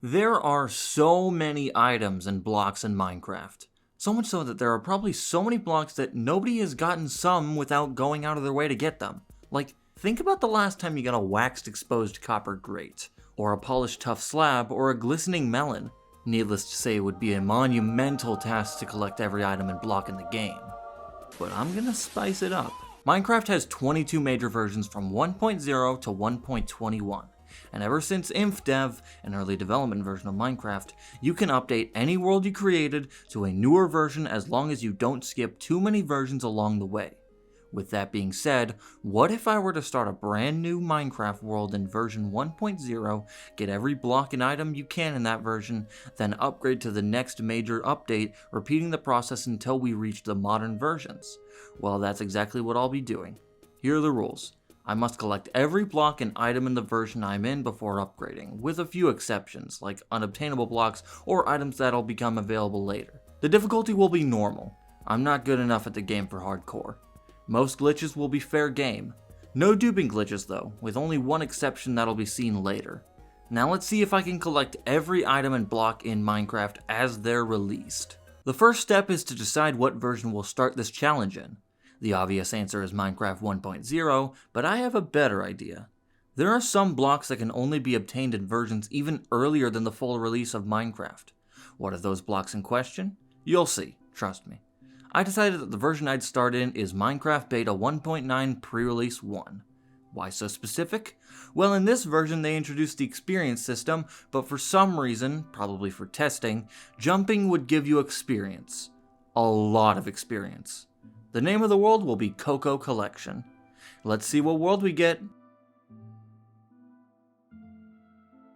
There are so many items and blocks in Minecraft. So much so that there are probably so many blocks that nobody has gotten some without going out of their way to get them. Like, think about the last time you got a Waxed Exposed Copper Grate, or a Polished Tuff Slab, or a Glistening Melon. Needless to say, it would be a monumental task to collect every item and block in the game. But I'm gonna spice it up. Minecraft has 22 major versions from 1.0 to 1.21. And ever since Infdev, an early development version of Minecraft, you can update any world you created to a newer version as long as you don't skip too many versions along the way. With that being said, what if I were to start a brand new Minecraft world in version 1.0, get every block and item you can in that version, then upgrade to the next major update, repeating the process until we reach the modern versions? Well, that's exactly what I'll be doing. Here are the rules. I must collect every block and item in the version I'm in before upgrading, with a few exceptions, like unobtainable blocks or items that'll become available later. The difficulty will be normal. I'm not good enough at the game for hardcore. Most glitches will be fair game. No duping glitches though, with only one exception that'll be seen later. Now let's see if I can collect every item and block in Minecraft as they're released. The first step is to decide what version we'll start this challenge in. The obvious answer is Minecraft 1.0, but I have a better idea. There are some blocks that can only be obtained in versions even earlier than the full release of Minecraft. What are those blocks in question? You'll see, trust me. I decided that the version I'd start in is Minecraft Beta 1.9 Pre-Release 1. Why so specific? Well, in this version they introduced the experience system, but for some reason, probably for testing, jumping would give you experience. A lot of experience. The name of the world will be Cocoa Collection. Let's see what world we get.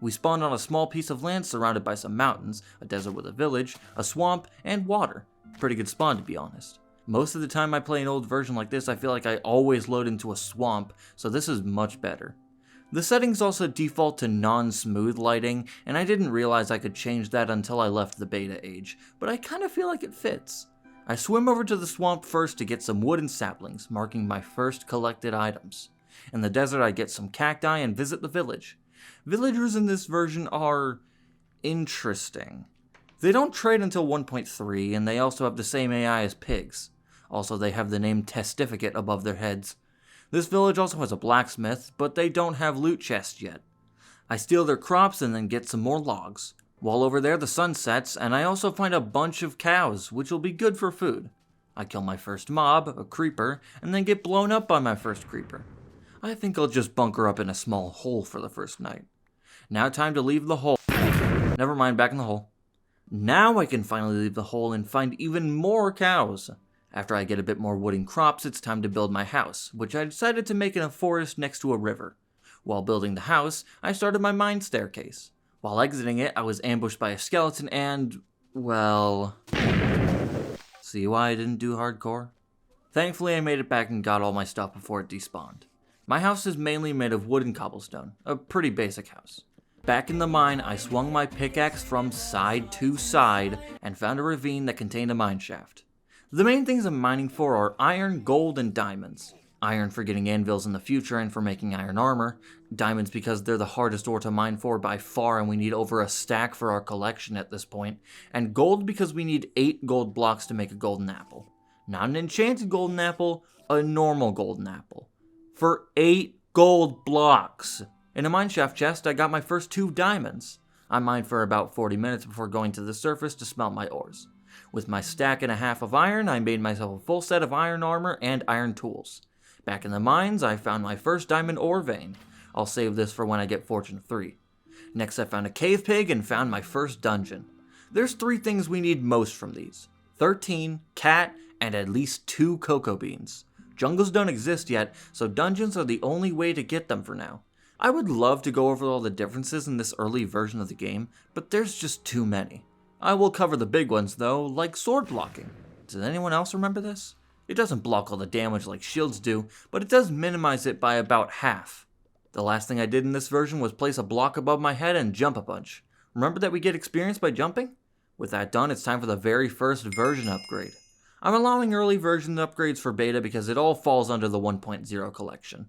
We spawned on a small piece of land surrounded by some mountains, a desert with a village, a swamp, and water. Pretty good spawn to be honest. Most of the time I play an old version like this, I feel like I always load into a swamp, so this is much better. The settings also default to non-smooth lighting, and I didn't realize I could change that until I left the beta age, but I kinda feel like it fits. I swim over to the swamp first to get some wood and saplings, marking my first collected items. In the desert I get some cacti and visit the village. Villagers in this version are interesting. They don't trade until 1.3, and they also have the same AI as pigs. Also, they have the name Testificate above their heads. This village also has a blacksmith, but they don't have loot chests yet. I steal their crops and then get some more logs. While over there the sun sets, and I also find a bunch of cows, which will be good for food. I kill my first mob, a creeper, and then get blown up by my first creeper. I think I'll just bunker up in a small hole for the first night. Now time to leave the hole. Never mind, back in the hole. Now I can finally leave the hole and find even more cows. After I get a bit more wood and crops, it's time to build my house, which I decided to make in a forest next to a river. While building the house, I started my mine staircase. While exiting it, I was ambushed by a skeleton and, well, see why I didn't do hardcore? Thankfully I made it back and got all my stuff before it despawned. My house is mainly made of wood and cobblestone, a pretty basic house. Back in the mine, I swung my pickaxe from side to side and found a ravine that contained a mine shaft. The main things I'm mining for are iron, gold, and diamonds. Iron for getting anvils in the future and for making iron armor. Diamonds because they're the hardest ore to mine for by far and we need over a stack for our collection at this point. And gold because we need 8 gold blocks to make a golden apple. Not an enchanted golden apple, a normal golden apple. For 8 gold blocks. In a mineshaft chest, I got my first 2 diamonds. I mined for about 40 minutes before going to the surface to smelt my ores. With my stack and a half of iron, I made myself a full set of iron armor and iron tools. Back in the mines, I found my first diamond ore vein. I'll save this for when I get Fortune 3. Next, I found a cave pig and found my first dungeon. There's 3 things we need most from these. 13, cat, and at least 2 cocoa beans. Jungles don't exist yet, so dungeons are the only way to get them for now. I would love to go over all the differences in this early version of the game, but there's just too many. I will cover the big ones though, like sword blocking. Does anyone else remember this? It doesn't block all the damage like shields do, but it does minimize it by about half. The last thing I did in this version was place a block above my head and jump a bunch. Remember that we get experience by jumping? With that done, it's time for the very first version upgrade. I'm allowing early version upgrades for beta because it all falls under the 1.0 collection.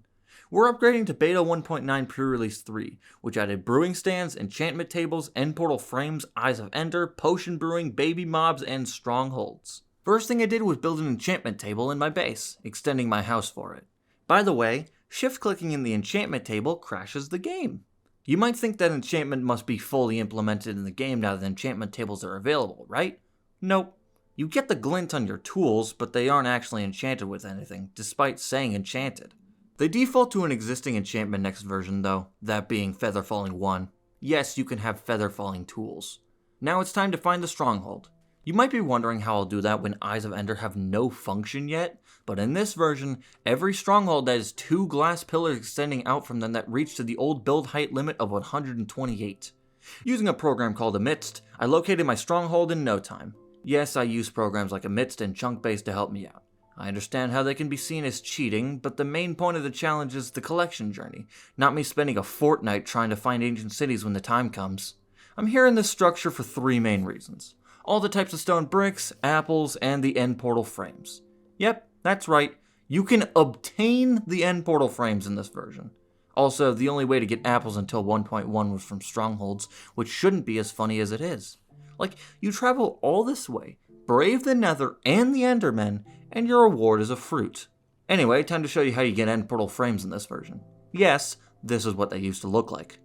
we're upgrading to Beta 1.9 Pre-Release 3, which added brewing stands, enchantment tables, end portal frames, Eyes of Ender, potion brewing, baby mobs, and strongholds. First thing I did was build an enchantment table in my base, extending my house for it. By the way, shift-clicking in the enchantment table crashes the game. You might think that enchantment must be fully implemented in the game now that enchantment tables are available, right? Nope. You get the glint on your tools, but they aren't actually enchanted with anything, despite saying enchanted. They default to an existing enchantment next version though, that being Feather Falling 1. Yes, you can have Feather Falling tools. Now it's time to find the stronghold. You might be wondering how I'll do that when Eyes of Ender have no function yet, but in this version, every stronghold has 2 glass pillars extending out from them that reach to the old build height limit of 128. Using a program called Amidst, I located my stronghold in no time. Yes, I use programs like Amidst and Chunkbase to help me out. I understand how they can be seen as cheating, but the main point of the challenge is the collection journey, not me spending a fortnight trying to find ancient cities when the time comes. I'm here in this structure for 3 main reasons. All the types of stone bricks, apples, and the end portal frames. Yep, that's right, you can obtain the end portal frames in this version. Also, the only way to get apples until 1.1 was from strongholds, which shouldn't be as funny as it is. Like, you travel all this way, brave the Nether and the Endermen, and your reward is a fruit. Anyway, time to show you how you get end portal frames in this version. Yes, this is what they used to look like.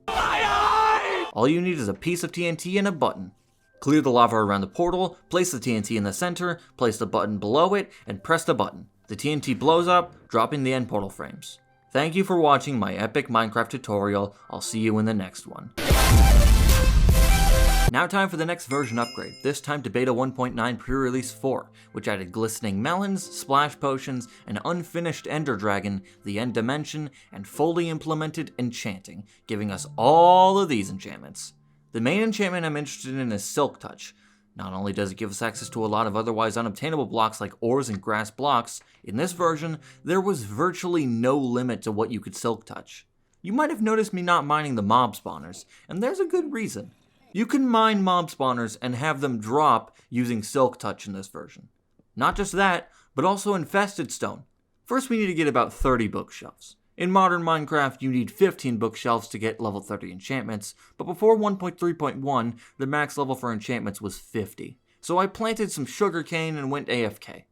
All you need is a piece of TNT and a button. Clear the lava around the portal, place the TNT in the center, place the button below it, and press the button. The TNT blows up, dropping the end portal frames. Thank you for watching my epic Minecraft tutorial. I'll see you in the next one. Now time for the next version upgrade, this time to Beta 1.9 Pre-Release 4, which added Glistening Melons, Splash Potions, an unfinished Ender Dragon, the End Dimension, and fully implemented Enchanting, giving us all of these enchantments. The main enchantment I'm interested in is Silk Touch. Not only does it give us access to a lot of otherwise unobtainable blocks like ores and grass blocks, in this version, there was virtually no limit to what you could Silk Touch. You might have noticed me not mining the mob spawners, and there's a good reason. You can mine mob spawners and have them drop using Silk Touch in this version. Not just that, but also Infested Stone. First we need to get about 30 bookshelves. In modern Minecraft, you need 15 bookshelves to get level 30 enchantments, but before 1.3.1, the max level for enchantments was 50. So I planted some sugarcane and went AFK.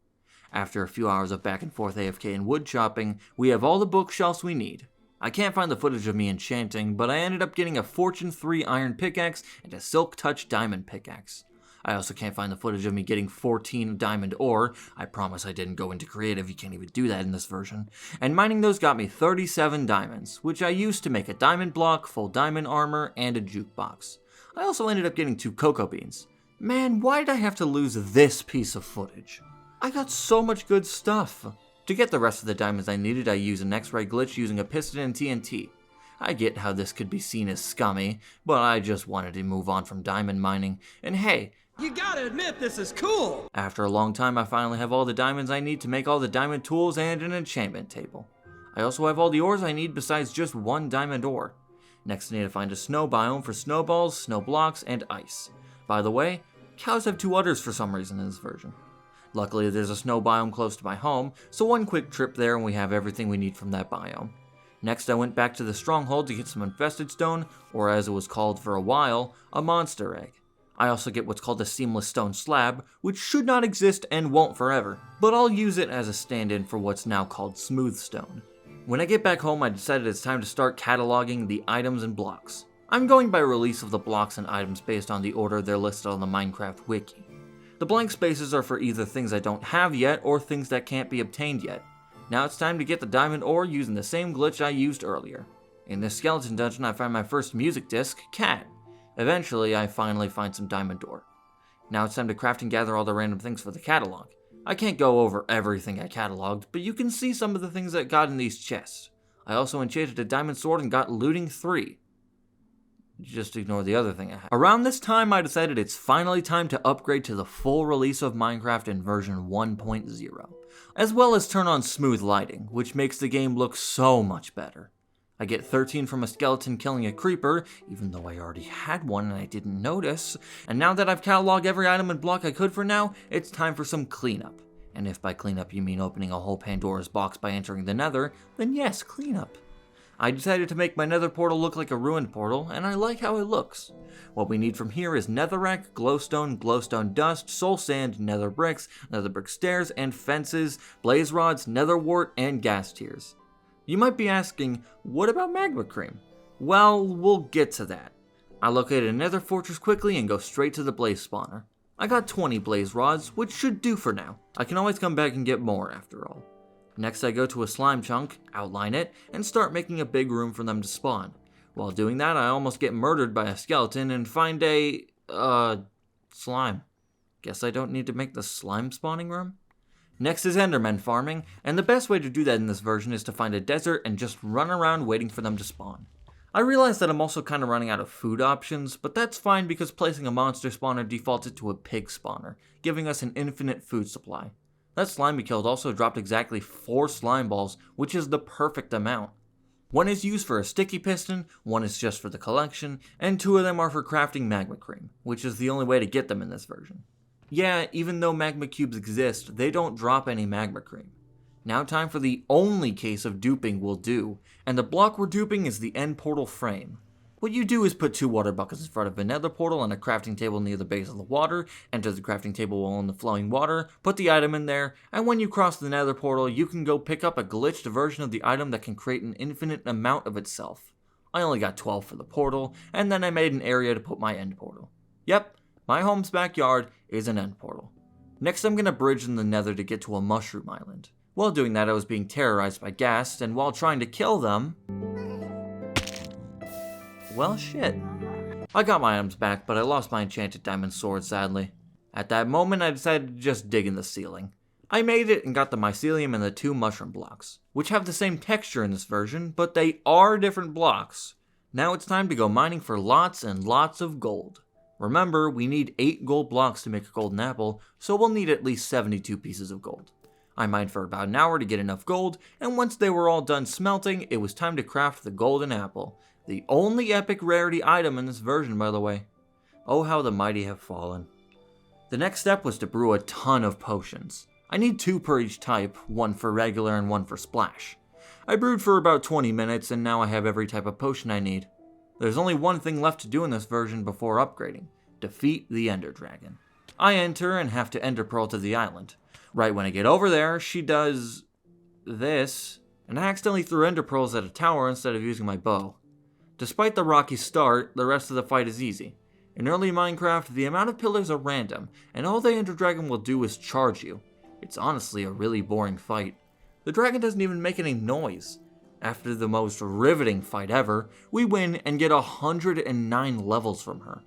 After a few hours of back and forth AFK and wood chopping, we have all the bookshelves we need. I can't find the footage of me enchanting, but I ended up getting a Fortune 3 iron pickaxe and a Silk Touch diamond pickaxe. I also can't find the footage of me getting 14 diamond ore. I promise I didn't go into creative, you can't even do that in this version. And mining those got me 37 diamonds, which I used to make a diamond block, full diamond armor, and a jukebox. I also ended up getting 2 cocoa beans. Man, why did I have to lose this piece of footage? I got so much good stuff. To get the rest of the diamonds I needed, I used an X-ray glitch using a piston and TNT. I get how this could be seen as scummy, but I just wanted to move on from diamond mining, and hey, you gotta admit this is cool! After a long time, I finally have all the diamonds I need to make all the diamond tools and an enchantment table. I also have all the ores I need besides just 1 diamond ore. Next I need to find a snow biome for snowballs, snow blocks, and ice. By the way, cows have 2 udders for some reason in this version. Luckily, there's a snow biome close to my home, so 1 quick trip there and we have everything we need from that biome. Next, I went back to the stronghold to get some infested stone, or as it was called for a while, a monster egg. I also get what's called a seamless stone slab, which should not exist and won't forever, but I'll use it as a stand-in for what's now called smooth stone. When I get back home, I decided it's time to start cataloging the items and blocks. I'm going by release of the blocks and items based on the order they're listed on the Minecraft wiki. The blank spaces are for either things I don't have yet or things that can't be obtained yet. Now it's time to get the diamond ore using the same glitch I used earlier. In this skeleton dungeon I find my first music disc, Cat. Eventually I finally find some diamond ore. Now it's time to craft and gather all the random things for the catalog. I can't go over everything I cataloged, but you can see some of the things that got in these chests. I also enchanted a diamond sword and got looting 3. Just ignore the other thing I had. Around this time, I decided it's finally time to upgrade to the full release of Minecraft in version 1.0, as well as turn on smooth lighting, which makes the game look so much better. I get 13 from a skeleton killing a creeper, even though I already had one and I didn't notice, and now that I've cataloged every item and block I could for now, it's time for some cleanup. And if by cleanup you mean opening a whole Pandora's box by entering the Nether, then yes, cleanup. I decided to make my nether portal look like a ruined portal, and I like how it looks. What we need from here is netherrack, glowstone dust, soul sand, nether brick stairs and fences, blaze rods, nether wart, and ghast tears. You might be asking, what about magma cream? Well, we'll get to that. I located a nether fortress quickly and go straight to the blaze spawner. I got 20 blaze rods, which should do for now. I can always come back and get more after all. Next I go to a slime chunk, outline it, and start making a big room for them to spawn. While doing that, I almost get murdered by a skeleton and find a, slime. Guess I don't need to make the slime spawning room? Next is enderman farming, and the best way to do that in this version is to find a desert and just run around waiting for them to spawn. I realize that I'm also kind of running out of food options, but that's fine because placing a monster spawner defaults it to a pig spawner, giving us an infinite food supply. That slime we killed also dropped exactly 4 slime balls, which is the perfect amount. One is used for a sticky piston, one is just for the collection, and 2 of them are for crafting magma cream, which is the only way to get them in this version. Yeah, even though magma cubes exist, they don't drop any magma cream. Now time for the only case of duping we'll do, and the block we're duping is the end portal frame. What you do is put 2 water buckets in front of a nether portal and a crafting table near the base of the water, enter the crafting table while in the flowing water, put the item in there, and when you cross the nether portal, you can go pick up a glitched version of the item that can create an infinite amount of itself. I only got 12 for the portal, and then I made an area to put my end portal. Yep, my home's backyard is an end portal. Next I'm gonna bridge in the nether to get to a mushroom island. While doing that I was being terrorized by ghasts, and while trying to kill them... well, shit. I got my items back, but I lost my enchanted diamond sword, sadly. At that moment, I decided to just dig in the ceiling. I made it and got the mycelium and the 2 mushroom blocks, which have the same texture in this version, but they are different blocks. Now it's time to go mining for lots and lots of gold. Remember, we need 8 gold blocks to make a golden apple, so we'll need at least 72 pieces of gold. I mined for about an hour to get enough gold, and once they were all done smelting, it was time to craft the golden apple. The only epic rarity item in this version, by the way. Oh, how the mighty have fallen. The next step was to brew a ton of potions. I need 2 per each type, 1 for regular and 1 for splash. I brewed for about 20 minutes and now I have every type of potion I need. There's only one thing left to do in this version before upgrading. Defeat the Ender Dragon. I enter and have to Ender Pearl to the island. Right when I get over there, she does... this, and I accidentally threw Ender Pearls at a tower instead of using my bow. Despite the rocky start, the rest of the fight is easy. In early Minecraft, the amount of pillars are random, and all the Ender Dragon will do is charge you. It's honestly a really boring fight. The dragon doesn't even make any noise. After the most riveting fight ever, we win and get 109 levels from her.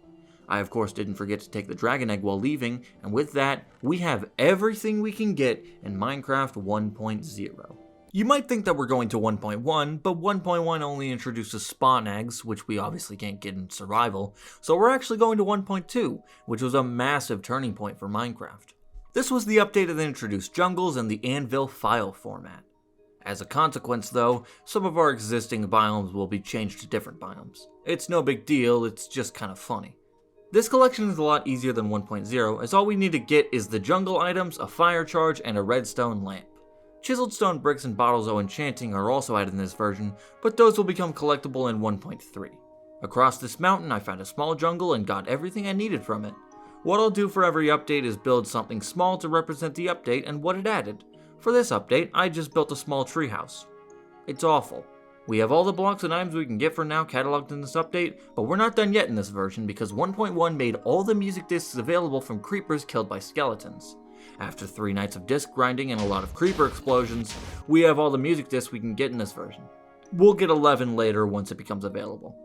I of course didn't forget to take the dragon egg while leaving, and with that, we have everything we can get in Minecraft 1.0. You might think that we're going to 1.1, but 1.1 only introduces spawn eggs, which we obviously can't get in survival, so we're actually going to 1.2, which was a massive turning point for Minecraft. This was the update that introduced jungles and the anvil file format. As a consequence though, some of our existing biomes will be changed to different biomes. It's no big deal, it's just kind of funny. This collection is a lot easier than 1.0, as all we need to get is the jungle items, a fire charge, and a redstone lamp. Chiseled stone bricks and bottles of enchanting are also added in this version, but those will become collectible in 1.3. Across this mountain I found a small jungle and got everything I needed from it. What I'll do for every update is build something small to represent the update and what it added. For this update, I just built a small treehouse. It's awful. We have all the blocks and items we can get for now cataloged in this update, but we're not done yet in this version because 1.1 made all the music discs available from creepers killed by skeletons. After 3 nights of disc grinding and a lot of creeper explosions, we have all the music discs we can get in this version. We'll get 11 later once it becomes available.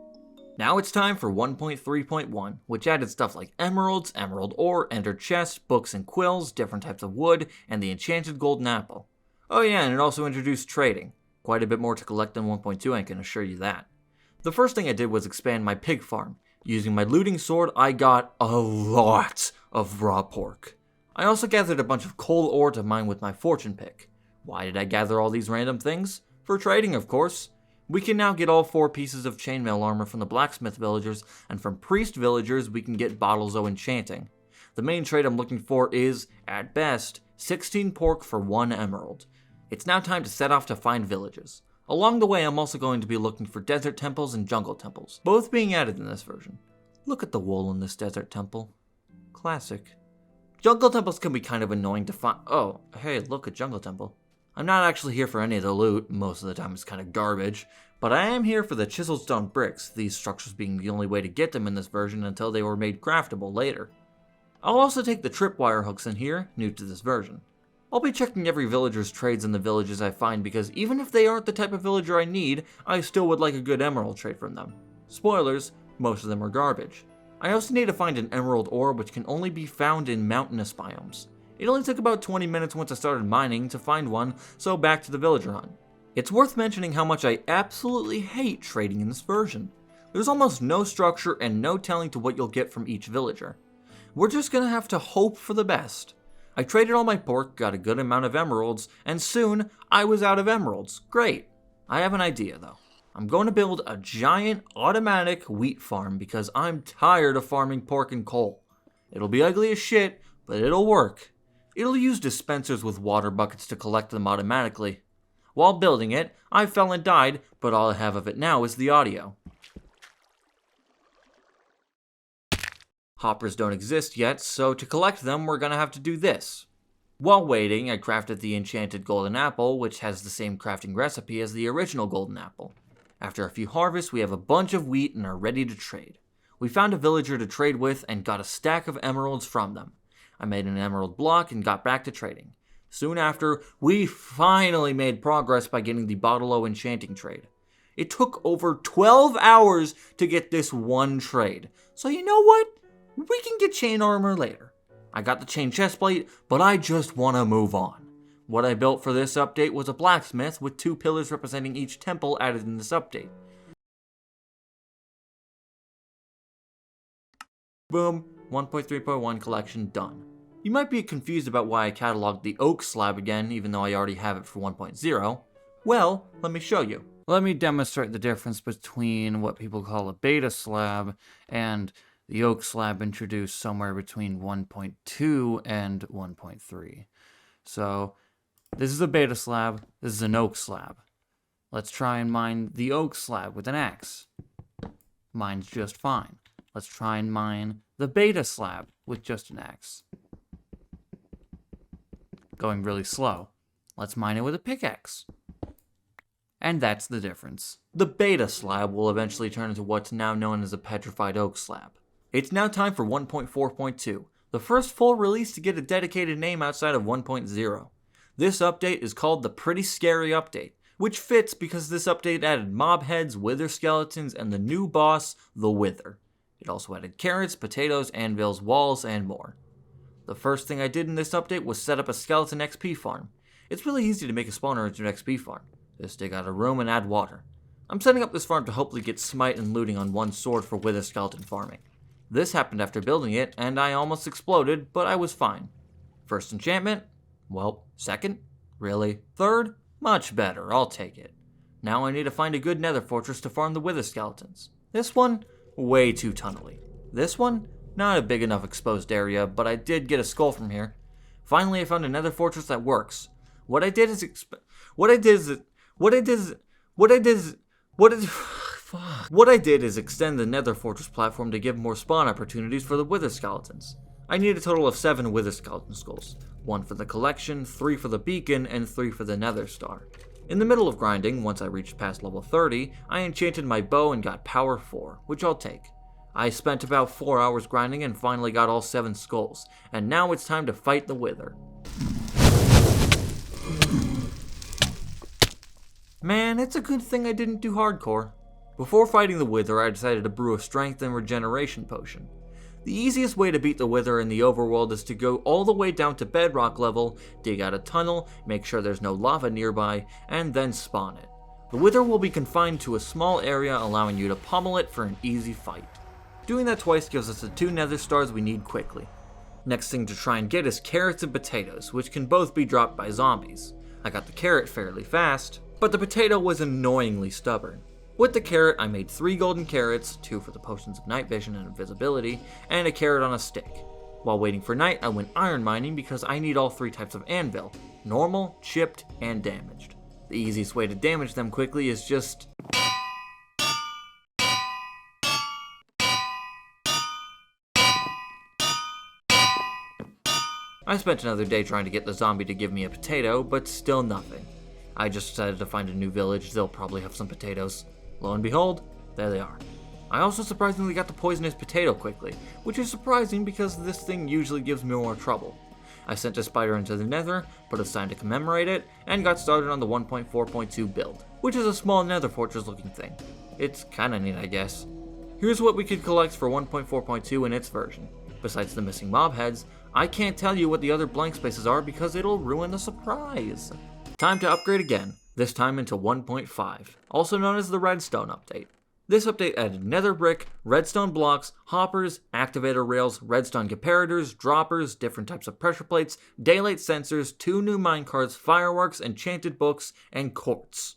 Now it's time for 1.3.1, which added stuff like emeralds, emerald ore, ender chests, books and quills, different types of wood, and the enchanted golden apple. Oh yeah, and it also introduced trading. Quite a bit more to collect than 1.2, I can assure you that. The first thing I did was expand my pig farm. Using my looting sword, I got a lot of raw pork. I also gathered a bunch of coal ore to mine with my fortune pick. Why did I gather all these random things? For trading, of course. We can now get all 4 pieces of chainmail armor from the blacksmith villagers, and from priest villagers we can get bottles of enchanting. The main trade I'm looking for is, at best, 16 pork for 1 emerald. It's now time to set off to find villages. Along the way, I'm also going to be looking for desert temples and jungle temples, both being added in this version. Look at the wool in this desert temple. Classic. Jungle temples can be kind of annoying to find. Oh, hey, look at jungle temple. I'm not actually here for any of the loot, most of the time it's kind of garbage, but I am here for the chiseled stone bricks, these structures being the only way to get them in this version until they were made craftable later. I'll also take the tripwire hooks in here, new to this version. I'll be checking every villager's trades in the villages I find because even if they aren't the type of villager I need, I still would like a good emerald trade from them. Spoilers, most of them are garbage. I also need to find an emerald ore which can only be found in mountainous biomes. It only took about 20 minutes once I started mining to find one, so back to the villager hunt. It's worth mentioning how much I absolutely hate trading in this version. There's almost no structure and no telling to what you'll get from each villager. We're just gonna have to hope for the best. I traded all my pork, got a good amount of emeralds, and soon I was out of emeralds. Great. I have an idea though. I'm going to build a giant automatic wheat farm because I'm tired of farming pork and coal. It'll be ugly as shit, but it'll work. It'll use dispensers with water buckets to collect them automatically. While building it, I fell and died, but all I have of it now is the audio. Hoppers don't exist yet, so to collect them, we're gonna have to do this. While waiting, I crafted the enchanted golden apple, which has the same crafting recipe as the original golden apple. After a few harvests, we have a bunch of wheat and are ready to trade. We found a villager to trade with and got a stack of emeralds from them. I made an emerald block and got back to trading. Soon after, we finally made progress by getting the Bottle-O enchanting trade. It took over 12 hours to get this one trade. So you know what? We can get chain armor later. I got the chain chestplate, but I just want to move on. What I built for this update was a blacksmith with 2 pillars representing each temple added in this update. Boom, 1.3.1 collection done. You might be confused about why I cataloged the oak slab again, even though I already have it for 1.0. Well, let me show you. Let me demonstrate the difference between what people call a beta slab and the oak slab introduced somewhere between 1.2 and 1.3. So, this is a beta slab, this is an oak slab. Let's try and mine the oak slab with an axe. Mine's just fine. Let's try and mine the beta slab with just an axe. Going really slow. Let's mine it with a pickaxe. And that's the difference. The beta slab will eventually turn into what's now known as a petrified oak slab. It's now time for 1.4.2, the first full release to get a dedicated name outside of 1.0. This update is called the Pretty Scary Update, which fits because this update added mob heads, wither skeletons, and the new boss, the Wither. It also added carrots, potatoes, anvils, walls, and more. The first thing I did in this update was set up a skeleton XP farm. It's really easy to make a spawner into an XP farm. Just dig out a room and add water. I'm setting up this farm to hopefully get smite and looting on one sword for wither skeleton farming. This happened after building it, and I almost exploded, but I was fine. First enchantment? Well, second? Really? Third? Much better, I'll take it. Now I need to find a good nether fortress to farm the wither skeletons. This one? Way too tunnely. This one? Not a big enough exposed area, but I did get a skull from here. Finally, I found a nether fortress that works. What I did is extend the nether fortress platform to give more spawn opportunities for the wither skeletons. I need a total of 7 wither skeleton skulls. 1 for the collection, 3 for the beacon, and 3 for the nether star. In the middle of grinding, once I reached past level 30, I enchanted my bow and got power 4, which I'll take. I spent about 4 hours grinding and finally got all 7 skulls, and now it's time to fight the wither. Man, it's a good thing I didn't do hardcore. Before fighting the wither, I decided to brew a strength and regeneration potion. The easiest way to beat the wither in the overworld is to go all the way down to bedrock level, dig out a tunnel, make sure there's no lava nearby, and then spawn it. The wither will be confined to a small area, allowing you to pummel it for an easy fight. Doing that twice gives us the 2 nether stars we need quickly. Next thing to try and get is carrots and potatoes, which can both be dropped by zombies. I got the carrot fairly fast, but the potato was annoyingly stubborn. With the carrot, I made 3 golden carrots, 2 for the potions of night vision and invisibility, and a carrot on a stick. While waiting for night, I went iron mining because I need all 3 types of anvil: normal, chipped, and damaged. The easiest way to damage them quickly is just... I spent another day trying to get the zombie to give me a potato, but still nothing. I just decided to find a new village, they'll probably have some potatoes. Lo and behold, there they are. I also surprisingly got the poisonous potato quickly, which is surprising because this thing usually gives me more trouble. I sent a spider into the nether, put a sign to commemorate it, and got started on the 1.4.2 build, which is a small nether fortress looking thing. It's kinda neat, I guess. Here's what we could collect for 1.4.2 in its version. Besides the missing mob heads, I can't tell you what the other blank spaces are because it'll ruin the surprise. Time to upgrade again, this time into 1.5, also known as the redstone update. This update added nether brick, redstone blocks, hoppers, activator rails, redstone comparators, droppers, different types of pressure plates, daylight sensors, 2 new minecarts, fireworks, enchanted books, and quartz.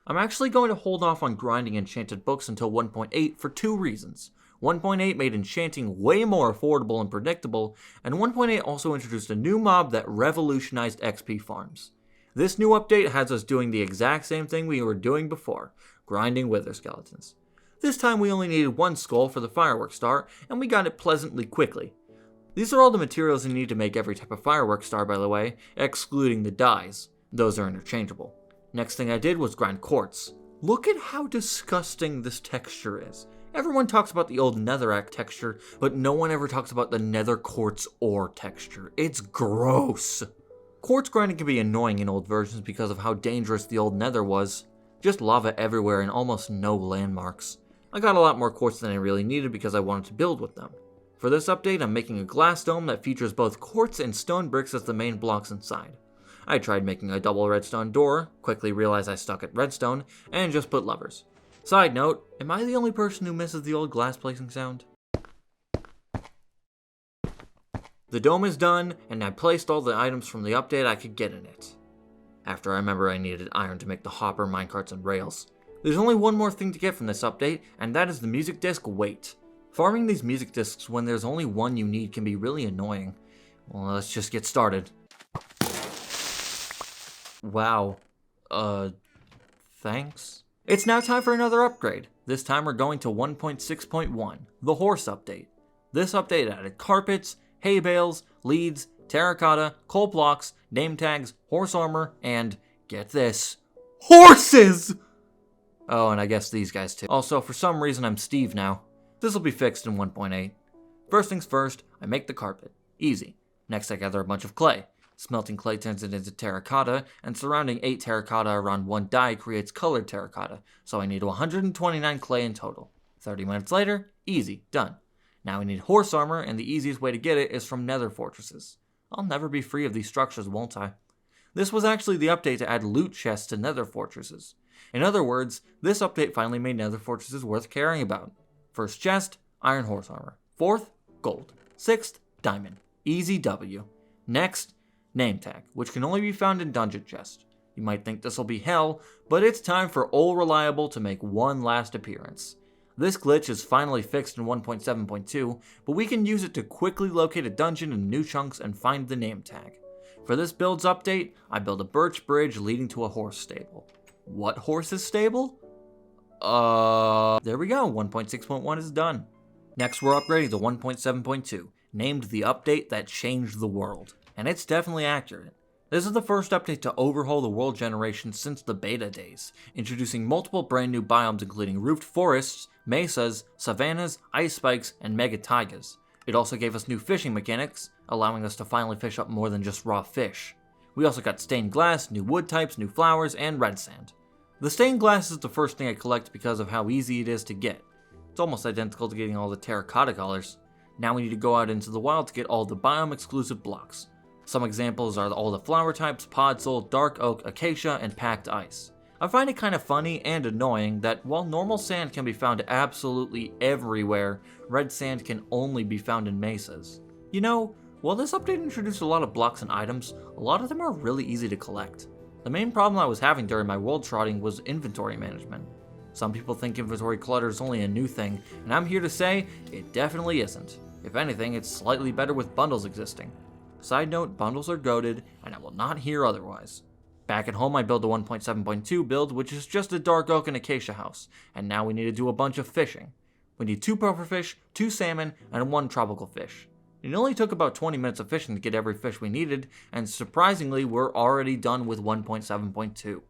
I'm actually going to hold off on grinding enchanted books until 1.8 for 2 reasons. 1.8 made enchanting way more affordable and predictable, and 1.8 also introduced a new mob that revolutionized XP farms. This new update has us doing the exact same thing we were doing before, grinding wither skeletons. This time we only needed 1 skull for the fireworks star, and we got it pleasantly quickly. These are all the materials you need to make every type of fireworks star, by the way, excluding the dyes. Those are interchangeable. Next thing I did was grind quartz. Look at how disgusting this texture is. Everyone talks about the old netherrack texture, but no one ever talks about the nether quartz ore texture. It's gross. Quartz grinding can be annoying in old versions because of how dangerous the old nether was. Just lava everywhere and almost no landmarks. I got a lot more quartz than I really needed because I wanted to build with them. For this update, I'm making a glass dome that features both quartz and stone bricks as the main blocks inside. I tried making a double redstone door, quickly realized I stuck at redstone, and just put levers. Side note, am I the only person who misses the old glass placing sound? The dome is done, and I placed all the items from the update I could get in it. After I remember I needed iron to make the hopper, minecarts, and rails. There's only one more thing to get from this update, and that is the music disc weight. Farming these music discs when there's only one you need can be really annoying. Well, let's just get started. Wow. Thanks? It's now time for another upgrade. This time we're going to 1.6.1, the horse update. This update added carpets, hay bales, leads, terracotta, coal blocks, name tags, horse armor, and, get this, horses! Oh, and I guess these guys too. Also, for some reason I'm Steve now. This'll be fixed in 1.8. First things first, I make the carpet. Easy. Next I gather a bunch of clay. Smelting clay turns it into terracotta, and surrounding 8 terracotta around 1 dye creates colored terracotta, so I need 129 clay in total. 30 minutes later, easy, done. Now we need horse armor, and the easiest way to get it is from nether fortresses. I'll never be free of these structures, won't I? This was actually the update to add loot chests to nether fortresses. In other words, this update finally made nether fortresses worth caring about. First chest, iron horse armor. 4th, gold. 6th, diamond. Easy W. Next, name tag, which can only be found in dungeon chest. You might think this'll be hell, but it's time for Old Reliable to make one last appearance. This glitch is finally fixed in 1.7.2, but we can use it to quickly locate a dungeon in new chunks and find the name tag. For this build's update, I built a birch bridge leading to a horse stable. What horse's stable? There we go, 1.6.1 is done. Next we're upgrading to 1.7.2, named the update that changed the world. And it's definitely accurate. This is the first update to overhaul the world generation since the beta days, introducing multiple brand new biomes including roofed forests, mesas, savannas, ice spikes, and mega taigas. It also gave us new fishing mechanics, allowing us to finally fish up more than just raw fish. We also got stained glass, new wood types, new flowers, and red sand. The stained glass is the first thing I collect because of how easy it is to get. It's almost identical to getting all the terracotta colors. Now we need to go out into the wild to get all the biome exclusive blocks. Some examples are all the flower types, podzol, dark oak, acacia, and packed ice. I find it kind of funny and annoying that while normal sand can be found absolutely everywhere, red sand can only be found in mesas. You know, while this update introduced a lot of blocks and items, a lot of them are really easy to collect. The main problem I was having during my world trotting was inventory management. Some people think inventory clutter is only a new thing, and I'm here to say it definitely isn't. If anything, it's slightly better with bundles existing. Side note, bundles are goated, and I will not hear otherwise. Back at home, I built a 1.7.2 build, which is just a dark oak and acacia house, and now we need to do a bunch of fishing. We need 2 pufferfish, 2 salmon, and 1 tropical fish. It only took about 20 minutes of fishing to get every fish we needed, and surprisingly, we're already done with 1.7.2.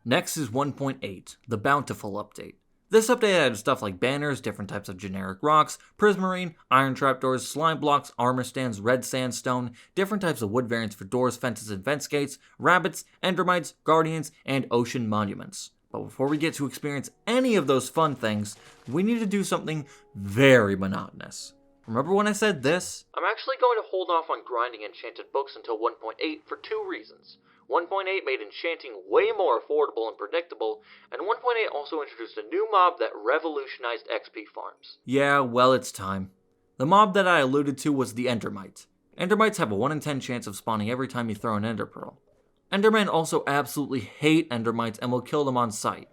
Next is 1.8, the Bountiful update. This update added stuff like banners, different types of generic rocks, prismarine, iron trapdoors, slime blocks, armor stands, red sandstone, different types of wood variants for doors, fences, and fence gates, rabbits, endermites, guardians, and ocean monuments. But before we get to experience any of those fun things, we need to do something very monotonous. Remember when I said this? I'm actually going to hold off on grinding enchanted books until 1.8 for 2 reasons. 1.8 made enchanting way more affordable and predictable, and 1.8 also introduced a new mob that revolutionized XP farms. Yeah, well, it's time. The mob that I alluded to was the Endermite. Endermites have a 1 in 10 chance of spawning every time you throw an Ender Pearl. Endermen also absolutely hate Endermites and will kill them on sight.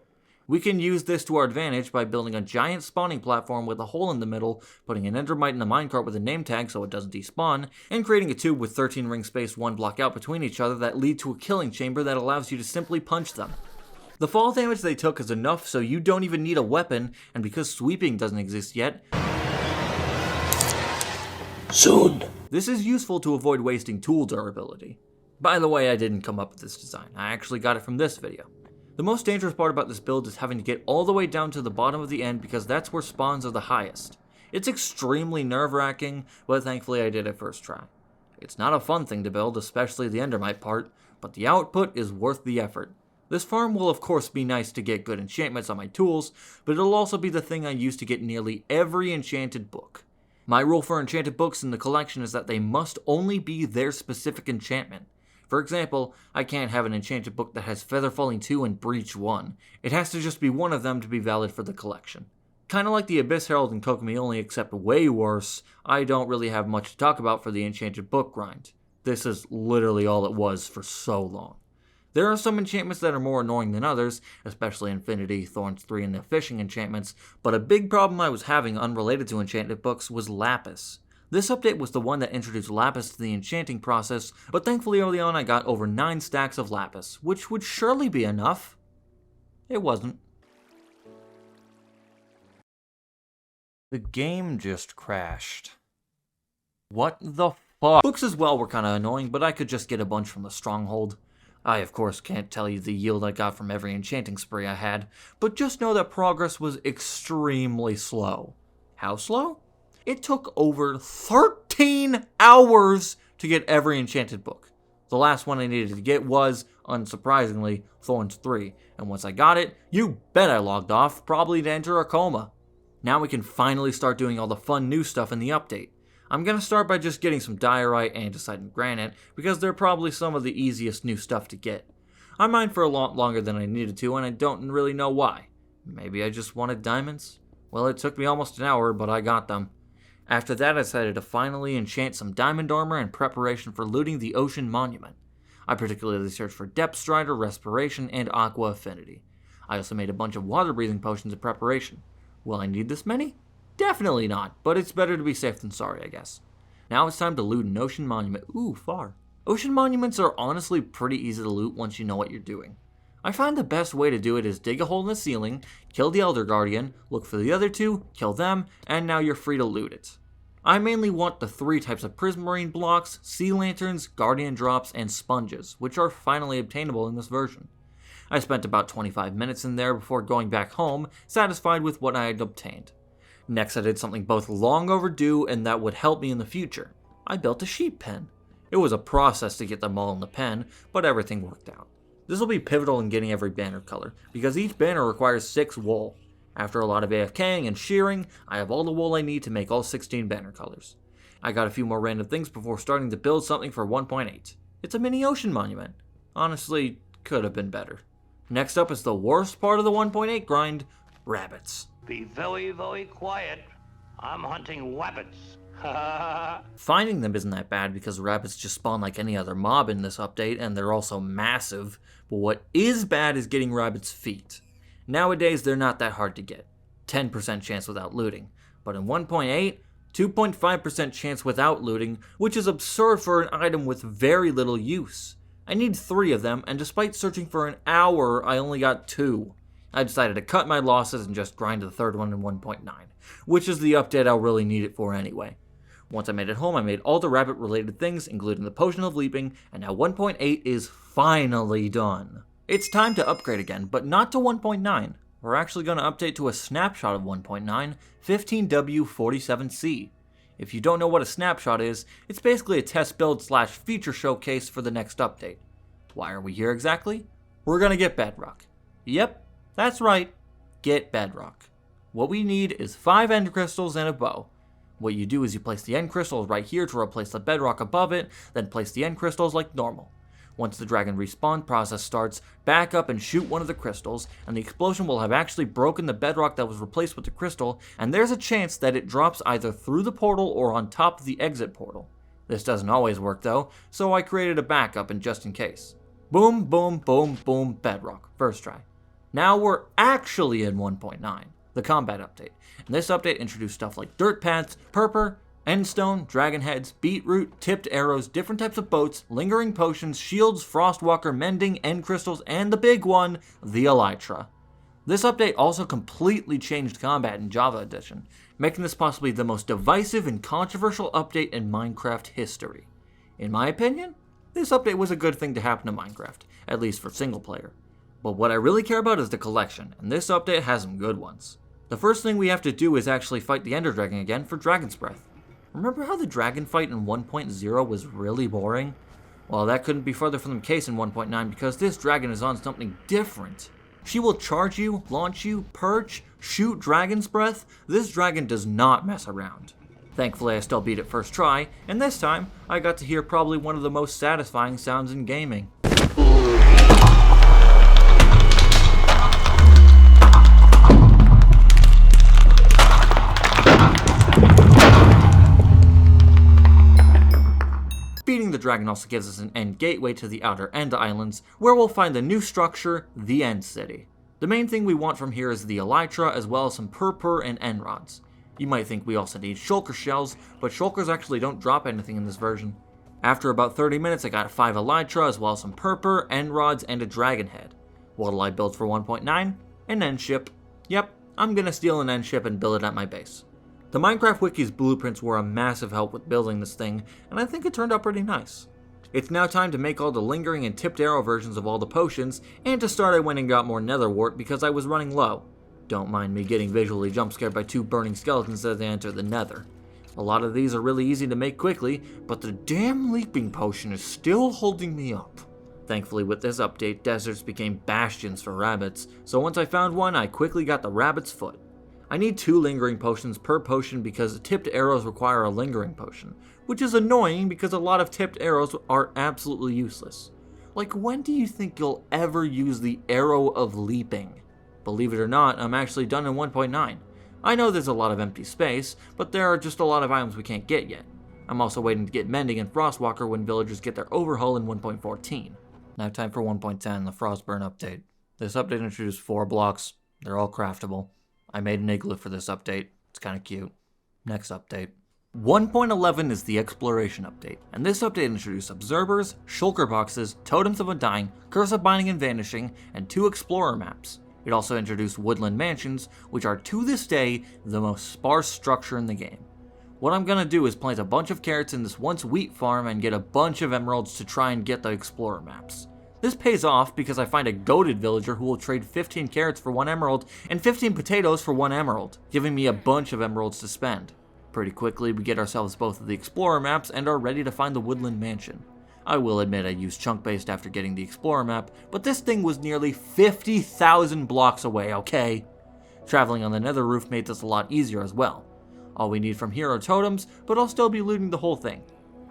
We can use this to our advantage by building a giant spawning platform with a hole in the middle, putting an Endermite in a minecart with a name tag so it doesn't despawn, and creating a tube with 13 rings spaced 1 block out between each other that lead to a killing chamber that allows you to simply punch them. The fall damage they took is enough so you don't even need a weapon, and because sweeping doesn't exist yet, soon, this is useful to avoid wasting tool durability. By the way, I didn't come up with this design, I actually got it from this video. The most dangerous part about this build is having to get all the way down to the bottom of the end because that's where spawns are the highest. It's extremely nerve-wracking, but thankfully I did it first try. It's not a fun thing to build, especially the Endermite part, but the output is worth the effort. This farm will of course be nice to get good enchantments on my tools, but it'll also be the thing I use to get nearly every enchanted book. My rule for enchanted books in the collection is that they must only be their specific enchantment. For example, I can't have an enchanted book that has Feather Falling 2 and Breach 1. It has to just be one of them to be valid for the collection. Kinda like the Abyss Herald and Kokomi only, except way worse, I don't really have much to talk about for the enchanted book grind. This is literally all it was for so long. There are some enchantments that are more annoying than others, especially Infinity, Thorns 3, and the fishing enchantments, but a big problem I was having unrelated to enchanted books was Lapis. This update was the one that introduced Lapis to the enchanting process, but thankfully early on I got over 9 stacks of Lapis, which would surely be enough. It wasn't. The game just crashed. What the fuck? Books as well were kinda annoying, but I could just get a bunch from the stronghold. I of course can't tell you the yield I got from every enchanting spree I had, but just know that progress was extremely slow. How slow? It took over 13 hours to get every enchanted book. The last one I needed to get was, unsurprisingly, Thorns 3, and once I got it, you bet I logged off, probably to enter a coma. Now we can finally start doing all the fun new stuff in the update. I'm gonna start by just getting some diorite, andesite, and granite, because they're probably some of the easiest new stuff to get. I mined for a lot longer than I needed to, and I don't really know why. Maybe I just wanted diamonds? Well, it took me almost an hour, but I got them. After that, I decided to finally enchant some diamond armor in preparation for looting the ocean monument. I particularly searched for depth strider, respiration, and aqua affinity. I also made a bunch of water breathing potions in preparation. Will I need this many? Definitely not, but it's better to be safe than sorry, I guess. Now it's time to loot an ocean monument. Ooh, far. Ocean monuments are honestly pretty easy to loot once you know what you're doing. I find the best way to do it is dig a hole in the ceiling, kill the Elder Guardian, look for the other 2, kill them, and now you're free to loot it. I mainly want the 3 types of prismarine blocks, sea lanterns, guardian drops, and sponges, which are finally obtainable in this version. I spent about 25 minutes in there before going back home, satisfied with what I had obtained. Next I did something both long overdue and that would help me in the future. I built a sheep pen. It was a process to get them all in the pen, but everything worked out. This will be pivotal in getting every banner color, because each banner requires 6 wool. After a lot of AFKing and shearing, I have all the wool I need to make all 16 banner colors. I got a few more random things before starting to build something for 1.8. It's a mini ocean monument. Honestly, could have been better. Next up is the worst part of the 1.8 grind, rabbits. Be very, very quiet. I'm hunting rabbits. Finding them isn't that bad because rabbits just spawn like any other mob in this update, and they're also massive, but what is bad is getting rabbits' feet. Nowadays, they're not that hard to get. 10% chance without looting. But in 1.8, 2.5% chance without looting, which is absurd for an item with very little use. I need 3 of them, and despite searching for an hour, I only got 2. I decided to cut my losses and just grind the third one in 1.9, which is the update I'll really need it for anyway. Once I made it home, I made all the rabbit-related things, including the Potion of Leaping, and now 1.8 is finally done. It's time to upgrade again, but not to 1.9. We're actually going to update to a snapshot of 1.9, 15W47C. If you don't know what a snapshot is, it's basically a test build / feature showcase for the next update. Why are we here exactly? We're going to get Bedrock. Yep, that's right, get Bedrock. What we need is 5 end crystals and a bow. What you do is you place the end crystals right here to replace the bedrock above it, then place the end crystals like normal. Once the dragon respawn process starts, back up and shoot one of the crystals, and the explosion will have actually broken the bedrock that was replaced with the crystal, and there's a chance that it drops either through the portal or on top of the exit portal. This doesn't always work though, so I created a backup and just in case. Boom, boom, boom, boom, bedrock. First try. Now we're actually in 1.9, the combat update. And this update introduced stuff like dirt paths, purpur, endstone, dragon heads, beetroot, tipped arrows, different types of boats, lingering potions, shields, frostwalker, mending, end crystals, and the big one, the elytra. This update also completely changed combat in Java Edition, making this possibly the most divisive and controversial update in Minecraft history. In my opinion, this update was a good thing to happen to Minecraft, at least for single player. But what I really care about is the collection, and this update has some good ones. The first thing we have to do is actually fight the Ender Dragon again for Dragon's Breath. Remember how the dragon fight in 1.0 was really boring? Well, that couldn't be further from the case in 1.9 because this dragon is on something different. She will charge you, launch you, perch, shoot Dragon's Breath. This dragon does not mess around. Thankfully, I still beat it first try, and this time, I got to hear probably one of the most satisfying sounds in gaming. Beating the dragon also gives us an end gateway to the Outer End Islands, where we'll find the new structure, the End City. The main thing we want from here is the elytra, as well as some purpur and end rods. You might think we also need shulker shells, but shulkers actually don't drop anything in this version. After about 30 minutes, I got 5 elytra, as well as some purpur, end rods, and a dragon head. What'll I build for 1.9? An end ship. Yep, I'm gonna steal an end ship and build it at my base. The Minecraft Wiki's blueprints were a massive help with building this thing, and I think it turned out pretty nice. It's now time to make all the lingering and tipped arrow versions of all the potions, and to start I went and got more nether wart because I was running low. Don't mind me getting visually jump scared by 2 burning skeletons as they enter the nether. A lot of these are really easy to make quickly, but the damn leaping potion is still holding me up. Thankfully with this update, deserts became bastions for rabbits, so once I found one, I quickly got the rabbit's foot. I need 2 lingering potions per potion because tipped arrows require a lingering potion, which is annoying because a lot of tipped arrows are absolutely useless. Like, when do you think you'll ever use the arrow of leaping? Believe it or not, I'm actually done in 1.9. I know there's a lot of empty space, but there are just a lot of items we can't get yet. I'm also waiting to get mending and frostwalker when villagers get their overhaul in 1.14. Now time for 1.10, the Frostburn update. This update introduced 4 blocks. They're all craftable. I made an igloo for this update. It's kind of cute. Next update. 1.11 is the exploration update, and this update introduced observers, shulker boxes, totems of undying, curse of binding and vanishing, and 2 explorer maps. It also introduced woodland mansions, which are to this day the most sparse structure in the game. What I'm gonna do is plant a bunch of carrots in this once wheat farm and get a bunch of emeralds to try and get the explorer maps. This pays off because I find a goated villager who will trade 15 carrots for 1 emerald and 15 potatoes for 1 emerald, giving me a bunch of emeralds to spend. Pretty quickly we get ourselves both of the explorer maps and are ready to find the woodland mansion. I will admit I used chunk based after getting the explorer map, but this thing was nearly 50,000 blocks away, okay? Traveling on the nether roof made this a lot easier as well. All we need from here are totems, but I'll still be looting the whole thing.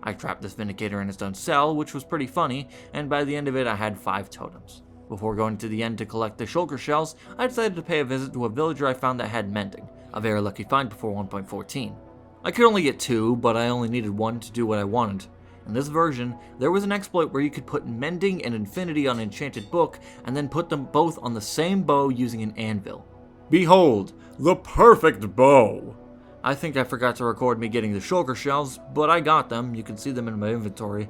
I trapped this Vindicator in its own cell, which was pretty funny, and by the end of it I had 5 totems. Before going to the end to collect the shulker shells, I decided to pay a visit to a villager I found that had mending, a very lucky find before 1.14. I could only get 2, but I only needed 1 to do what I wanted. In this version, there was an exploit where you could put mending and infinity on an enchanted book, and then put them both on the same bow using an anvil. Behold, the perfect bow! I think I forgot to record me getting the shulker shells, but I got them. You can see them in my inventory.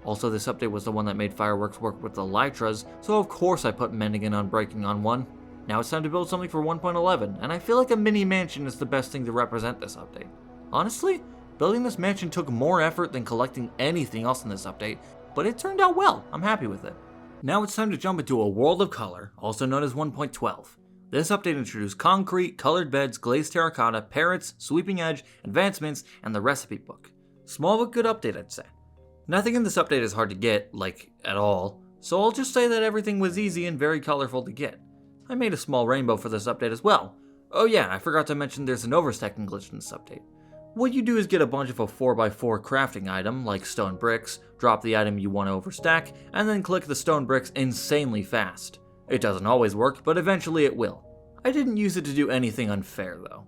Also, this update was the one that made fireworks work with the Elytras, so of course I put mending and unbreaking on one. Now it's time to build something for 1.11, and I feel like a mini mansion is the best thing to represent this update. Honestly, building this mansion took more effort than collecting anything else in this update, but it turned out well. I'm happy with it. Now it's time to jump into a world of color, also known as 1.12. This update introduced concrete, colored beds, glazed terracotta, parrots, sweeping edge, advancements, and the recipe book. Small but good update, I'd say. Nothing in this update is hard to get, like, at all, so I'll just say that everything was easy and very colorful to get. I made a small rainbow for this update as well. Oh yeah, I forgot to mention there's an overstacking glitch in this update. What you do is get a bunch of a 4x4 crafting item, like stone bricks, drop the item you want to overstack, and then click the stone bricks insanely fast. It doesn't always work, but eventually it will. I didn't use it to do anything unfair though.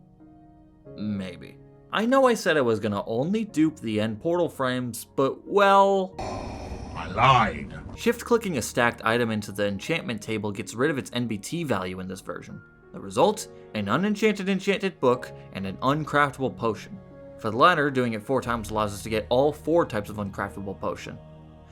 Maybe. I know I said I was gonna only dupe the end portal frames, but well... I lied. Shift-clicking a stacked item into the enchantment table gets rid of its NBT value in this version. The result? An unenchanted enchanted book and an uncraftable potion. For the latter, doing it 4 times allows us to get all 4 types of uncraftable potion.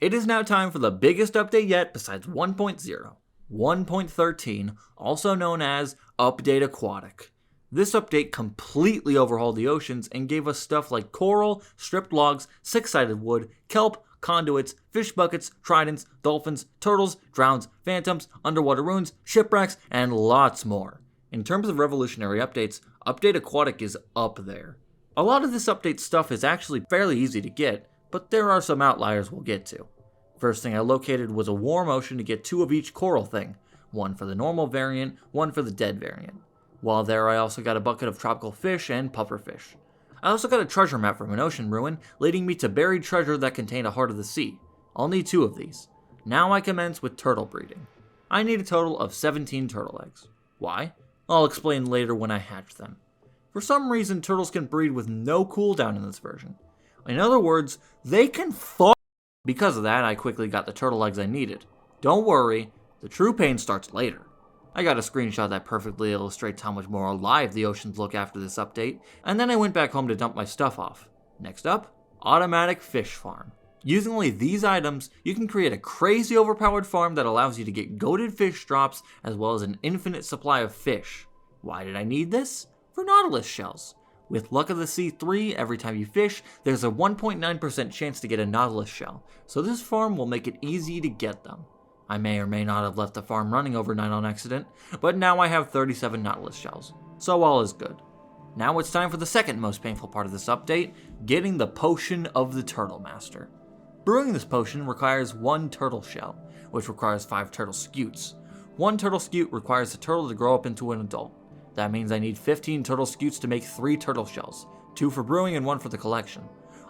It is now time for the biggest update yet besides 1.0. 1.13, also known as Update Aquatic. This update completely overhauled the oceans and gave us stuff like coral, stripped logs, 6-sided wood, kelp, conduits, fish buckets, tridents, dolphins, turtles, drowns, phantoms, underwater ruins, shipwrecks, and lots more. In terms of revolutionary updates, Update Aquatic is up there. A lot of this update stuff is actually fairly easy to get, but there are some outliers we'll get to. First thing I located was a warm ocean to get 2 of each coral thing, one for the normal variant, one for the dead variant. While there, I also got a bucket of tropical fish and pufferfish. I also got a treasure map from an ocean ruin, leading me to buried treasure that contained a heart of the sea. I'll need 2 of these. Now I commence with turtle breeding. I need a total of 17 turtle eggs. Why? I'll explain later when I hatch them. For some reason, turtles can breed with no cooldown in this version. In other words, they can fuck. Because of that, I quickly got the turtle eggs I needed. Don't worry, the true pain starts later. I got a screenshot that perfectly illustrates how much more alive the oceans look after this update, and then I went back home to dump my stuff off. Next up, automatic fish farm. Using only these items, you can create a crazy overpowered farm that allows you to get goated fish drops as well as an infinite supply of fish. Why did I need this? For nautilus shells. With Luck of the Sea 3, every time you fish, there's a 1.9% chance to get a nautilus shell, so this farm will make it easy to get them. I may or may not have left the farm running overnight on accident, but now I have 37 nautilus shells, so all is good. Now it's time for the second most painful part of this update, getting the Potion of the Turtle Master. Brewing this potion requires 1 turtle shell, which requires 5 turtle scutes. 1 turtle scute requires the turtle to grow up into an adult. That means I need 15 turtle scutes to make 3 turtle shells, 2 for brewing and 1 for the collection.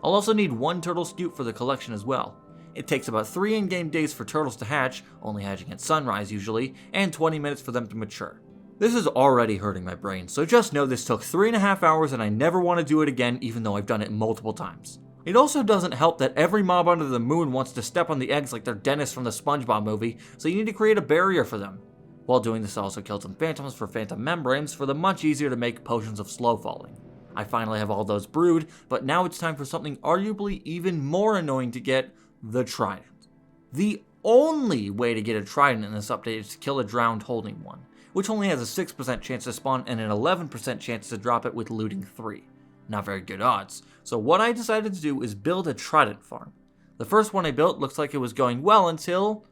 I'll also need 1 turtle scute for the collection as well. It takes about 3 in-game days for turtles to hatch, only hatching at sunrise usually, and 20 minutes for them to mature. This is already hurting my brain, so just know this took 3.5 hours and I never want to do it again even though I've done it multiple times. It also doesn't help that every mob under the moon wants to step on the eggs like they're Dennis from the SpongeBob movie, so you need to create a barrier for them. While doing this, I also killed some phantoms for phantom membranes for the much easier to make potions of slow falling. I finally have all those brewed, but now it's time for something arguably even more annoying to get, the trident. The only way to get a trident in this update is to kill a drowned holding one, which only has a 6% chance to spawn and an 11% chance to drop it with looting 3. Not very good odds, so what I decided to do is build a trident farm. The first one I built looks like it was going well until...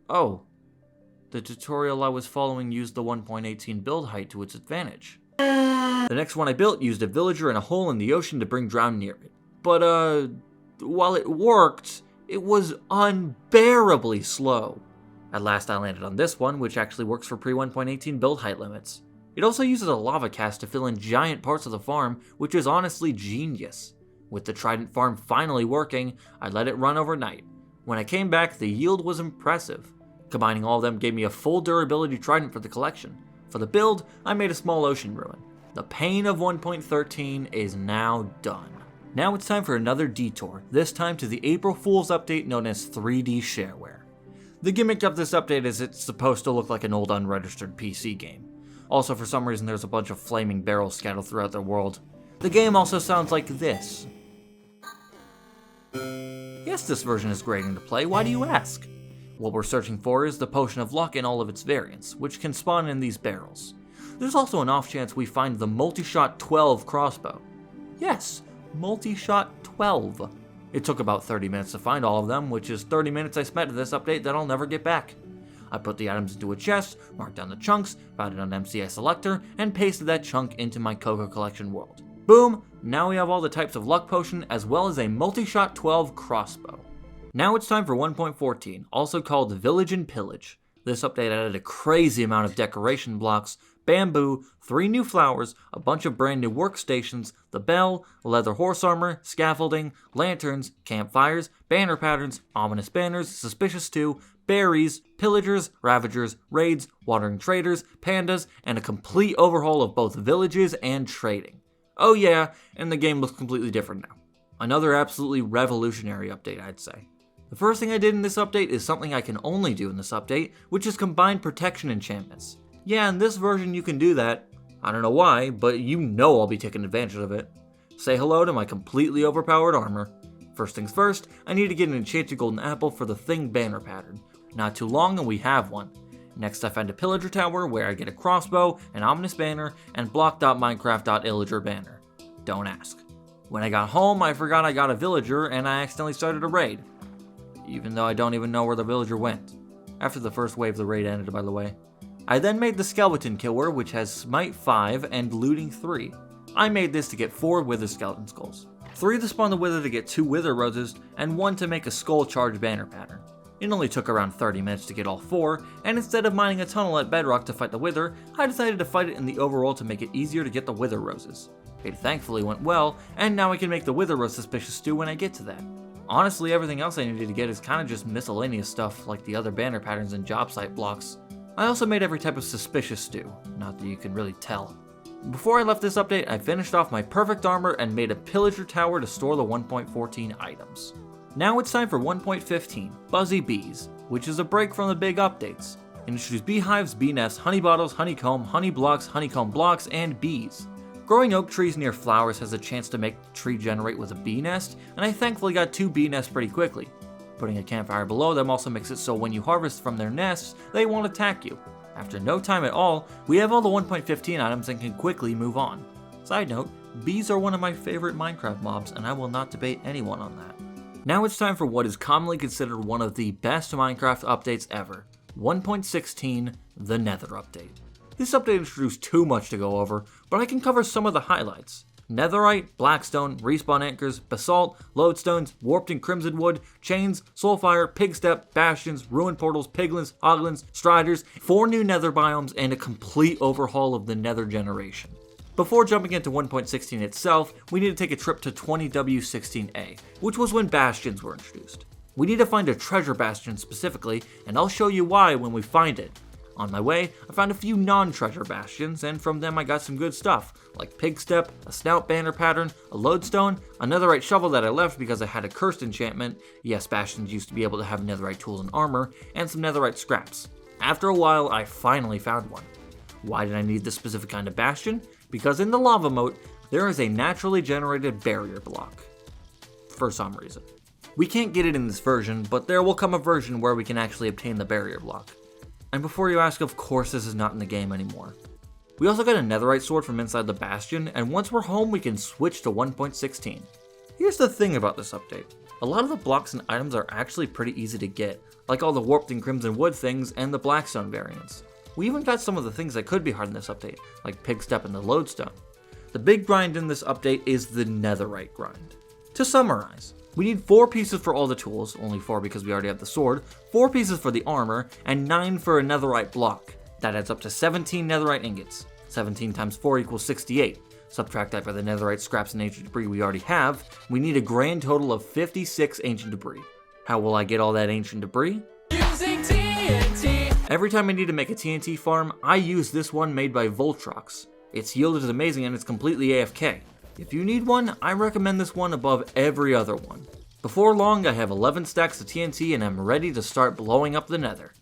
oh. The tutorial I was following used the 1.18 build height to its advantage. The next one I built used a villager and a hole in the ocean to bring drown near it. But, while it worked, it was unbearably slow. At last I landed on this one, which actually works for pre-1.18 build height limits. It also uses a lava cast to fill in giant parts of the farm, which is honestly genius. With the trident farm finally working, I let it run overnight. When I came back, the yield was impressive. Combining all of them gave me a full durability trident for the collection. For the build, I made a small ocean ruin. The pain of 1.13 is now done. Now it's time for another detour, this time to the April Fool's update known as 3D Shareware. The gimmick of this update is it's supposed to look like an old unregistered PC game. Also, for some reason, there's a bunch of flaming barrels scattered throughout the world. The game also sounds like this. Yes, this version is grating to play, why do you ask? What we're searching for is the Potion of Luck in all of its variants, which can spawn in these barrels. There's also an off chance we find the Multi-Shot 12 crossbow. Yes, Multi-Shot 12. It took about 30 minutes to find all of them, which is 30 minutes I spent at this update that I'll never get back. I put the items into a chest, marked down the chunks, found it on MCI Selector, and pasted that chunk into my Coco Collection world. Boom! Now we have all the types of luck potion as well as a Multi-Shot 12 crossbow. Now it's time for 1.14, also called Village and Pillage. This update added a crazy amount of decoration blocks, bamboo, 3 new flowers, a bunch of brand new workstations, the bell, leather horse armor, scaffolding, lanterns, campfires, banner patterns, ominous banners, suspicious stew, berries, pillagers, ravagers, raids, wandering traders, pandas, and a complete overhaul of both villages and trading. Oh yeah, and the game looks completely different now. Another absolutely revolutionary update, I'd say. The first thing I did in this update is something I can only do in this update, which is combine protection enchantments. Yeah, in this version you can do that. I don't know why, but you know I'll be taking advantage of it. Say hello to my completely overpowered armor. First things first, I need to get an enchanted golden apple for the Thing banner pattern. Not too long and we have one. Next I find a pillager tower where I get a crossbow, an ominous banner, and block.minecraft.illager banner. Don't ask. When I got home, I forgot I got a villager and I accidentally started a raid. Even though I don't even know where the villager went. After the first wave the raid ended, by the way. I then made the skeleton killer, which has smite 5 and looting 3. I made this to get 4 wither skeleton skulls. 3 to spawn the wither to get 2 wither roses, and 1 to make a skull charge banner pattern. It only took around 30 minutes to get all 4, and instead of mining a tunnel at bedrock to fight the wither, I decided to fight it in the overworld to make it easier to get the wither roses. It thankfully went well, and now I can make the wither rose suspicious stew when I get to that. Honestly, everything else I needed to get is kind of just miscellaneous stuff like the other banner patterns and job site blocks. I also made every type of suspicious stew, not that you can really tell. Before I left this update, I finished off my perfect armor and made a pillager tower to store the 1.14 items. Now it's time for 1.15, Buzzy Bees, which is a break from the big updates. It introduced beehives, bee nests, honey bottles, honeycomb, honey blocks, honeycomb blocks, and bees. Growing oak trees near flowers has a chance to make the tree generate with a bee nest, and I thankfully got 2 bee nests pretty quickly. Putting a campfire below them also makes it so when you harvest from their nests, they won't attack you. After no time at all, we have all the 1.15 items and can quickly move on. Side note, bees are one of my favorite Minecraft mobs, and I will not debate anyone on that. Now it's time for what is commonly considered one of the best Minecraft updates ever, 1.16, the Nether update. This update introduced too much to go over, but I can cover some of the highlights. Netherite, blackstone, respawn anchors, basalt, lodestones, warped and crimson wood, chains, soulfire, pigstep, bastions, ruin portals, piglins, hoglins, striders, 4 new nether biomes, and a complete overhaul of the nether generation. Before jumping into 1.16 itself, we need to take a trip to 20W16A, which was when bastions were introduced. We need to find a treasure bastion specifically, and I'll show you why when we find it. On my way, I found a few non-treasure bastions, and from them I got some good stuff, like pigstep, a snout banner pattern, a lodestone, a netherite shovel that I left because I had a cursed enchantment, yes, bastions used to be able to have netherite tools and armor, and some netherite scraps. After a while, I finally found one. Why did I need this specific kind of bastion? Because in the lava moat, there is a naturally generated barrier block. For some reason. We can't get it in this version, but there will come a version where we can actually obtain the barrier block. And before you ask, of course this is not in the game anymore. We also got a netherite sword from inside the bastion, and once we're home we can switch to 1.16. Here's the thing about this update. A lot of the blocks and items are actually pretty easy to get, like all the warped and crimson wood things and the blackstone variants. We even got some of the things that could be hard in this update, like pigstep and the lodestone. The big grind in this update is the netherite grind. To summarize, we need 4 pieces for all the tools, only 4 because we already have the sword, 4 pieces for the armor, and 9 for a netherite block. That adds up to 17 netherite ingots. 17 times 4 equals 68. Subtract that by the netherite scraps and ancient debris we already have, we need a grand total of 56 ancient debris. How will I get all that ancient debris? Using TNT! Every time I need to make a TNT farm, I use this one made by Voltrox. Its yield is amazing and it's completely AFK. If you need one, I recommend this one above every other one. Before long, I have 11 stacks of TNT and I'm ready to start blowing up the nether.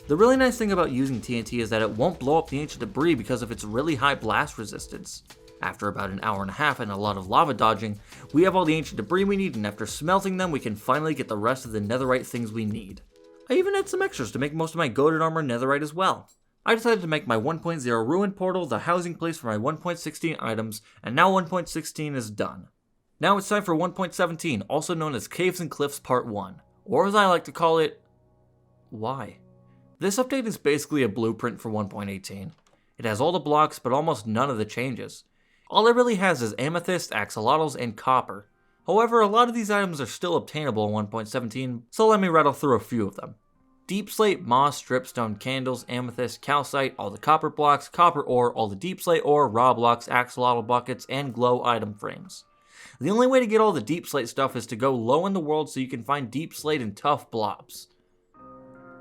The really nice thing about using TNT is that it won't blow up the ancient debris because of its really high blast resistance. After about an hour and a half and a lot of lava dodging, we have all the ancient debris we need, and after smelting them, we can finally get the rest of the netherite things we need. I even had some extras to make most of my goated armor netherite as well. I decided to make my 1.0 ruined portal the housing place for my 1.16 items, and now 1.16 is done. Now it's time for 1.17, also known as Caves and Cliffs Part 1, or as I like to call it, why? This update is basically a blueprint for 1.18. It has all the blocks, but almost none of the changes. All it really has is amethyst, axolotls, and copper. However, a lot of these items are still obtainable in 1.17, so let me rattle through a few of them. Deep slate, moss, dripstone, candles, amethyst, calcite, all the copper blocks, copper ore, all the deep slate ore, raw blocks, axolotl buckets, and glow item frames. The only way to get all the deep slate stuff is to go low in the world so you can find deep slate and tough blobs.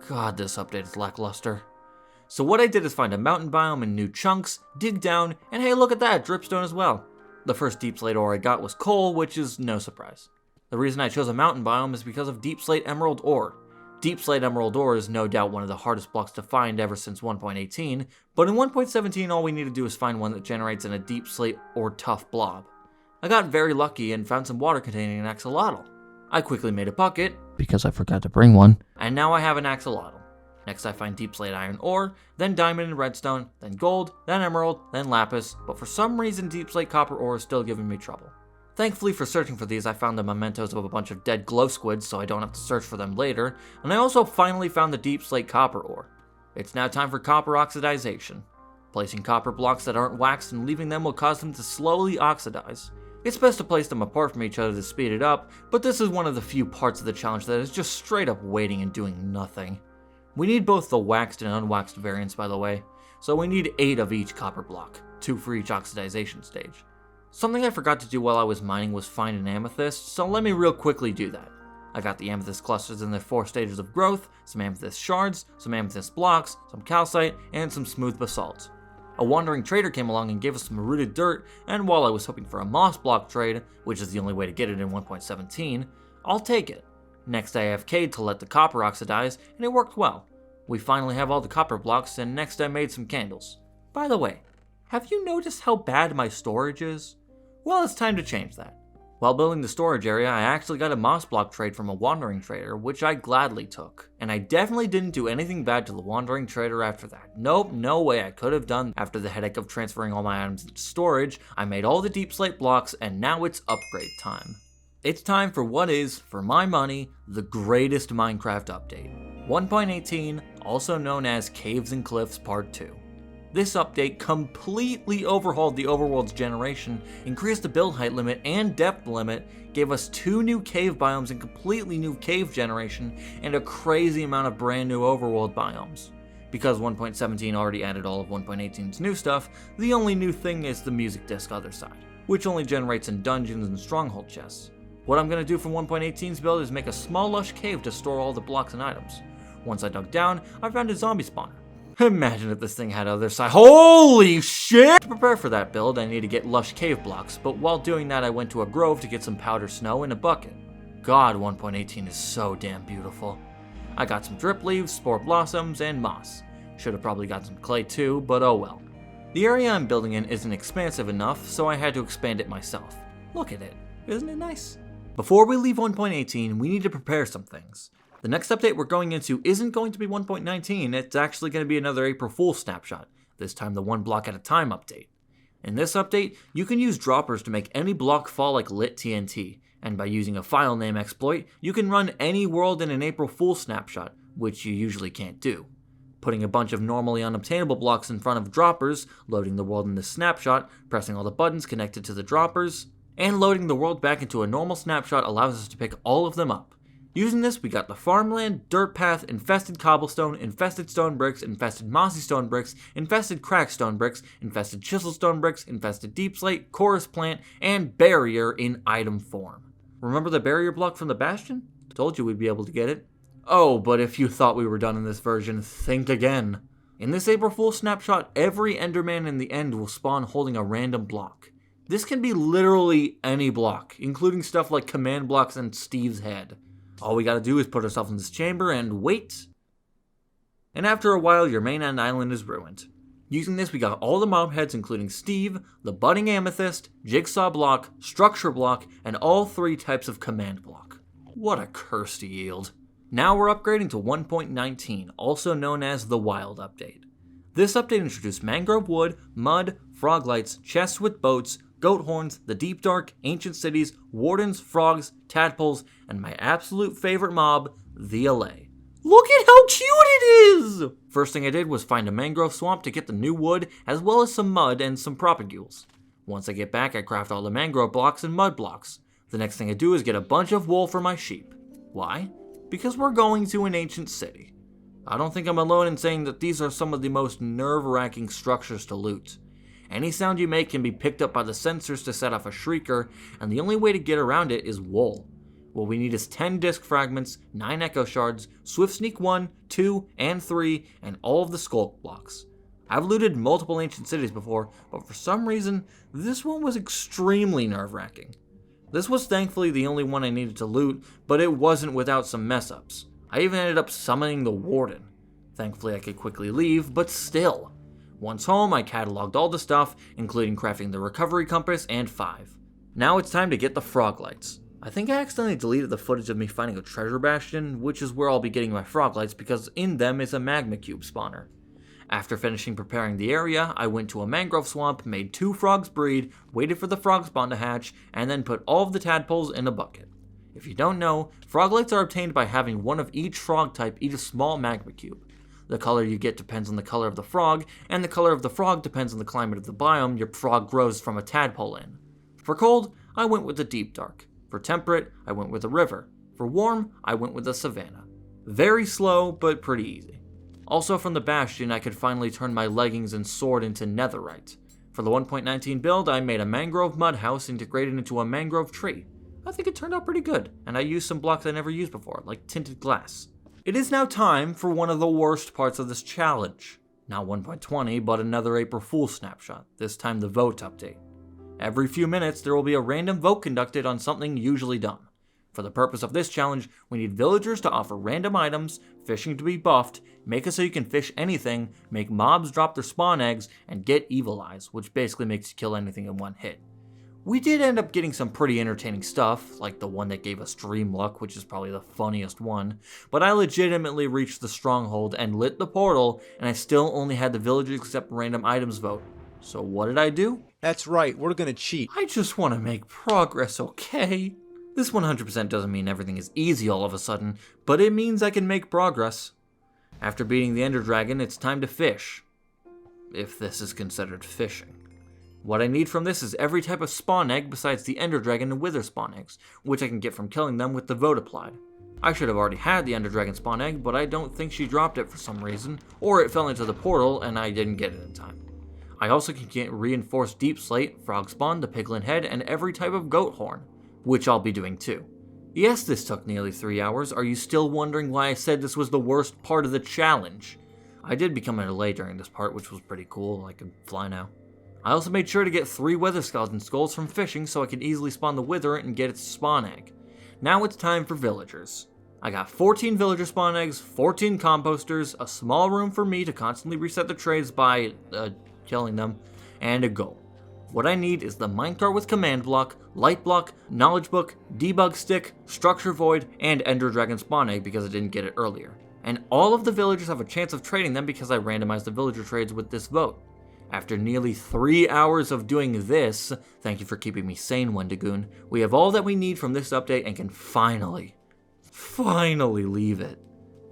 God, this update is lackluster. So what I did is find a mountain biome in new chunks, dig down, and hey, look at that, dripstone as well. The first deep slate ore I got was coal, which is no surprise. The reason I chose a mountain biome is because of deep slate emerald ore. Deep slate emerald ore is no doubt one of the hardest blocks to find ever since 1.18, but in 1.17 all we need to do is find one that generates in a deep slate or tough blob. I got very lucky and found some water containing an axolotl. I quickly made a bucket, because I forgot to bring one, and now I have an axolotl. Next I find deep slate iron ore, then diamond and redstone, then gold, then emerald, then lapis, but for some reason deep slate copper ore is still giving me trouble. Thankfully for searching for these, I found the mementos of a bunch of dead glow squids so I don't have to search for them later, and I also finally found the deep slate copper ore. It's now time for copper oxidization. Placing copper blocks that aren't waxed and leaving them will cause them to slowly oxidize. It's best to place them apart from each other to speed it up, but this is one of the few parts of the challenge that is just straight up waiting and doing nothing. We need both the waxed and unwaxed variants, by the way, so we need 8 of each copper block, 2 for each oxidization stage. Something I forgot to do while I was mining was find an amethyst, so let me real quickly do that. I got the amethyst clusters in their 4 stages of growth, some amethyst shards, some amethyst blocks, some calcite, and some smooth basalt. A wandering trader came along and gave us some rooted dirt, and while I was hoping for a moss block trade, which is the only way to get it in 1.17, I'll take it. Next I AFK'd to let the copper oxidize, and it worked well. We finally have all the copper blocks, and next I made some candles. By the way, have you noticed how bad my storage is? Well, it's time to change that. While building the storage area, I actually got a moss block trade from a wandering trader, which I gladly took. And I definitely didn't do anything bad to the wandering trader after that. Nope, no way I could have done. After the headache of transferring all my items into storage, I made all the deep slate blocks, and now it's upgrade time. It's time for what is, for my money, the greatest Minecraft update. 1.18, also known as Caves and Cliffs Part 2. This update completely overhauled the overworld's generation, increased the build height limit and depth limit, gave us 2 new cave biomes and completely new cave generation, and a crazy amount of brand new overworld biomes. Because 1.17 already added all of 1.18's new stuff, the only new thing is the music disc other side, which only generates in dungeons and stronghold chests. What I'm going to do for 1.18's build is make a small lush cave to store all the blocks and items. Once I dug down, I found a zombie spawner. Imagine if this thing had other side. Holy shit! To prepare for that build, I need to get lush cave blocks, but while doing that I went to a grove to get some powder snow in a bucket. God, 1.18 is so damn beautiful. I got some drip leaves, spore blossoms, and moss. Should have probably got some clay too, but oh well. The area I'm building in isn't expansive enough, so I had to expand it myself. Look at it. Isn't it nice? Before we leave 1.18, we need to prepare some things. The next update we're going into isn't going to be 1.19, it's actually going to be another April Fool's snapshot, this time the 1 block at a time update. In this update, you can use droppers to make any block fall like lit TNT, and by using a file name exploit, you can run any world in an April Fool's snapshot, which you usually can't do. Putting a bunch of normally unobtainable blocks in front of droppers, loading the world in the snapshot, pressing all the buttons connected to the droppers, and loading the world back into a normal snapshot allows us to pick all of them up. Using this, we got the farmland, dirt path, infested cobblestone, infested stone bricks, infested mossy stone bricks, infested cracked stone bricks, infested chisel stone bricks, infested deep slate, chorus plant, and barrier in item form. Remember the barrier block from the bastion? Told you we'd be able to get it. Oh, but if you thought we were done in this version, think again. In this April Fool's snapshot, every enderman in the end will spawn holding a random block. This can be literally any block, including stuff like command blocks and Steve's head. All we gotta do is put ourselves in this chamber and wait. And after a while, your main end island is ruined. Using this, we got all the mob heads including Steve, the budding amethyst, jigsaw block, structure block, and all 3 types of command block. What a curse to yield. Now we're upgrading to 1.19, also known as the Wild Update. This update introduced mangrove wood, mud, frog lights, chests with boats, goat horns, the deep dark, ancient cities, wardens, frogs, tadpoles, and my absolute favorite mob, the allay. Look at how cute it is! First thing I did was find a mangrove swamp to get the new wood, as well as some mud and some propagules. Once I get back, I craft all the mangrove blocks and mud blocks. The next thing I do is get a bunch of wool for my sheep. Why? Because we're going to an ancient city. I don't think I'm alone in saying that these are some of the most nerve-wracking structures to loot. Any sound you make can be picked up by the sensors to set off a shrieker, and the only way to get around it is wool. What we need is 10 disc fragments, 9 echo shards, swift sneak 1, 2, and 3, and all of the skulk blocks. I've looted multiple ancient cities before, but for some reason, this one was extremely nerve-wracking. This was thankfully the only one I needed to loot, but it wasn't without some mess-ups. I even ended up summoning the warden. Thankfully I could quickly leave, but still. Once home, I cataloged all the stuff, including crafting the recovery compass and 5. Now it's time to get the frog lights. I think I accidentally deleted the footage of me finding a treasure bastion, which is where I'll be getting my frog lights because in them is a magma cube spawner. After finishing preparing the area, I went to a mangrove swamp, made 2 frogs breed, waited for the frog spawn to hatch, and then put all of the tadpoles in a bucket. If you don't know, frog lights are obtained by having one of each frog type eat a small magma cube. The color you get depends on the color of the frog, and the color of the frog depends on the climate of the biome your frog grows from a tadpole in. For cold, I went with the deep dark. For temperate, I went with a river. For warm, I went with a savanna. Very slow, but pretty easy. Also from the bastion, I could finally turn my leggings and sword into netherite. For the 1.19 build, I made a mangrove mud house integrated into a mangrove tree. I think it turned out pretty good, and I used some blocks I never used before, like tinted glass. It is now time for one of the worst parts of this challenge. Not 1.20, but another April Fool's snapshot, this time the vote update. Every few minutes, there will be a random vote conducted on something usually dumb. For the purpose of this challenge, we need villagers to offer random items, fishing to be buffed, make it so you can fish anything, make mobs drop their spawn eggs, and get evil eyes, which basically makes you kill anything in one hit. We did end up getting some pretty entertaining stuff, like the one that gave us dream luck, which is probably the funniest one, but I legitimately reached the stronghold and lit the portal, and I still only had the villagers accept random items vote. So what did I do? That's right, we're gonna cheat. I just want to make progress, okay? This 100% doesn't mean everything is easy all of a sudden, but it means I can make progress. After beating the Ender Dragon, it's time to fish. If this is considered fishing. What I need from this is every type of spawn egg besides the Ender Dragon and Wither spawn eggs, which I can get from killing them with the vote applied. I should have already had the Ender Dragon spawn egg, but I don't think she dropped it for some reason, or it fell into the portal and I didn't get it in time. I also can get reinforced deep slate, frog spawn, the piglin head, and every type of goat horn, which I'll be doing too. Yes, this took nearly 3 hours. Are you still wondering why I said this was the worst part of the challenge? I did become an allay during this part, which was pretty cool. I can fly now. I also made sure to get 3 wither skeleton skulls from fishing so I could easily spawn the wither and get its spawn egg. Now it's time for villagers. I got 14 villager spawn eggs, 14 composters, a small room for me to constantly reset the trades by killing them, and a goal. What I need is the minecart with command block, light block, knowledge book, debug stick, structure void, and ender dragon spawn egg because I didn't get it earlier. And all of the villagers have a chance of trading them because I randomized the villager trades with this vote. After nearly 3 hours of doing this, thank you for keeping me sane, Wendigoon, we have all that we need from this update and can finally leave it.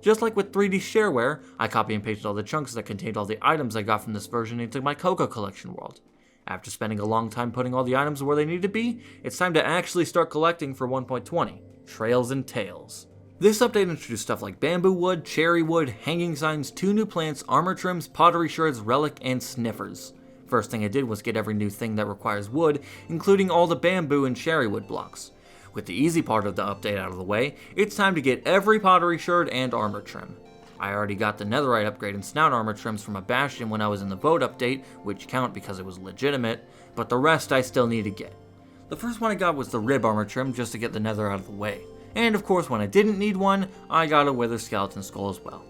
Just like with 3D shareware, I copy and pasted all the chunks that contained all the items I got from this version into my Cocoa Collection world. After spending a long time putting all the items where they need to be, it's time to actually start collecting for 1.20, Trails and Tales. This update introduced stuff like bamboo wood, cherry wood, hanging signs, 2 new plants, armor trims, pottery shards, relic, and sniffers. First thing I did was get every new thing that requires wood, including all the bamboo and cherry wood blocks. With the easy part of the update out of the way, it's time to get every pottery shard and armor trim. I already got the netherite upgrade and snout armor trims from a bastion when I was in the vote update, which count because it was legitimate, but the rest I still need to get. The first one I got was the rib armor trim just to get the nether out of the way. And of course when I didn't need one, I got a wither skeleton skull as well.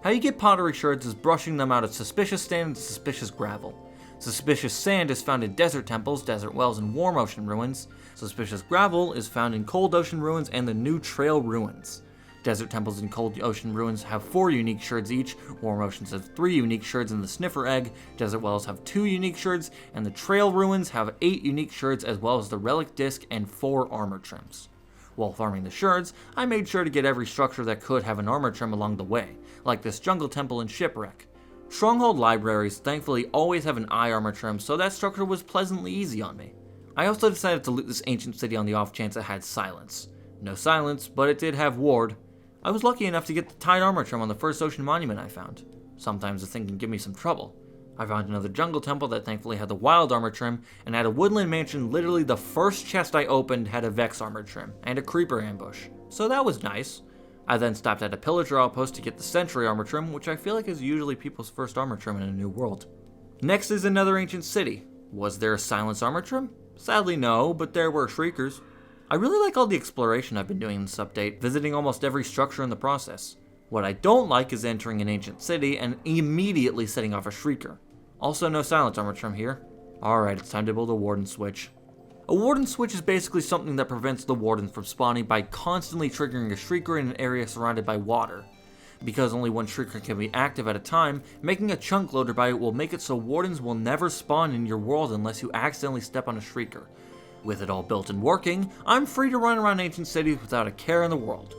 How you get pottery shards is brushing them out of suspicious sand and suspicious gravel. Suspicious sand is found in desert temples, desert wells, and warm ocean ruins. Suspicious gravel is found in cold ocean ruins and the new trail ruins. Desert temples and cold ocean ruins have 4 unique shards each, warm oceans have 3 unique shards in the sniffer egg, desert wells have 2 unique shards, and the trail ruins have 8 unique shards as well as the relic disc and 4 armor trims. While farming the shards, I made sure to get every structure that could have an armor trim along the way, like this jungle temple and shipwreck. Stronghold libraries thankfully always have an eye armor trim, so that structure was pleasantly easy on me. I also decided to loot this ancient city on the off chance it had silence. No silence, but it did have ward. I was lucky enough to get the tied armor trim on the first ocean monument I found. Sometimes the thing can give me some trouble. I found another jungle temple that thankfully had the wild armor trim, and at a woodland mansion literally the first chest I opened had a vex armor trim, and a creeper ambush. So that was nice. I then stopped at a pillager outpost to get the sentry armor trim, which I feel like is usually people's first armor trim in a new world. Next is another ancient city. Was there a silence armor trim? Sadly no, but there were shriekers. I really like all the exploration I've been doing in this update, visiting almost every structure in the process. What I don't like is entering an ancient city and immediately setting off a shrieker. Also no silence armor trim here. Alright, it's time to build a warden switch. A warden switch is basically something that prevents the warden from spawning by constantly triggering a shrieker in an area surrounded by water. Because only one shrieker can be active at a time, making a chunk loader by it will make it so wardens will never spawn in your world unless you accidentally step on a shrieker. With it all built and working, I'm free to run around ancient cities without a care in the world.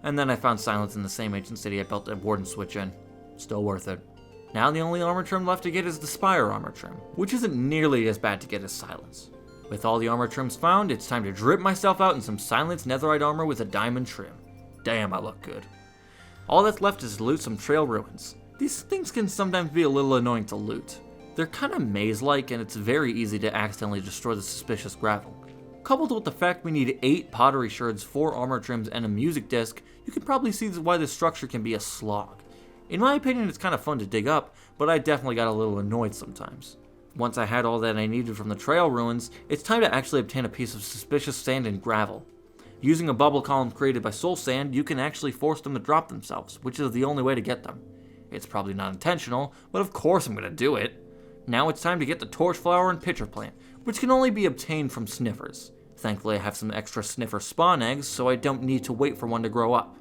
And then I found silence in the same ancient city I built a warden switch in. Still worth it. Now the only armor trim left to get is the spire armor trim, which isn't nearly as bad to get as silence. With all the armor trims found, it's time to drip myself out in some silence netherite armor with a diamond trim. Damn, I look good. All that's left is to loot some trail ruins. These things can sometimes be a little annoying to loot. They're kinda maze-like and it's very easy to accidentally destroy the suspicious gravel. Coupled with the fact we need 8 pottery shards, 4 armor trims, and a music disc, you can probably see why this structure can be a slog. In my opinion, it's kinda fun to dig up, but I definitely got a little annoyed sometimes. Once I had all that I needed from the trail ruins, it's time to actually obtain a piece of suspicious sand and gravel. Using a bubble column created by soul sand, you can actually force them to drop themselves, which is the only way to get them. It's probably not intentional, but of course I'm gonna do it. Now it's time to get the torch flower and pitcher plant, which can only be obtained from sniffers. Thankfully I have some extra sniffer spawn eggs, so I don't need to wait for one to grow up.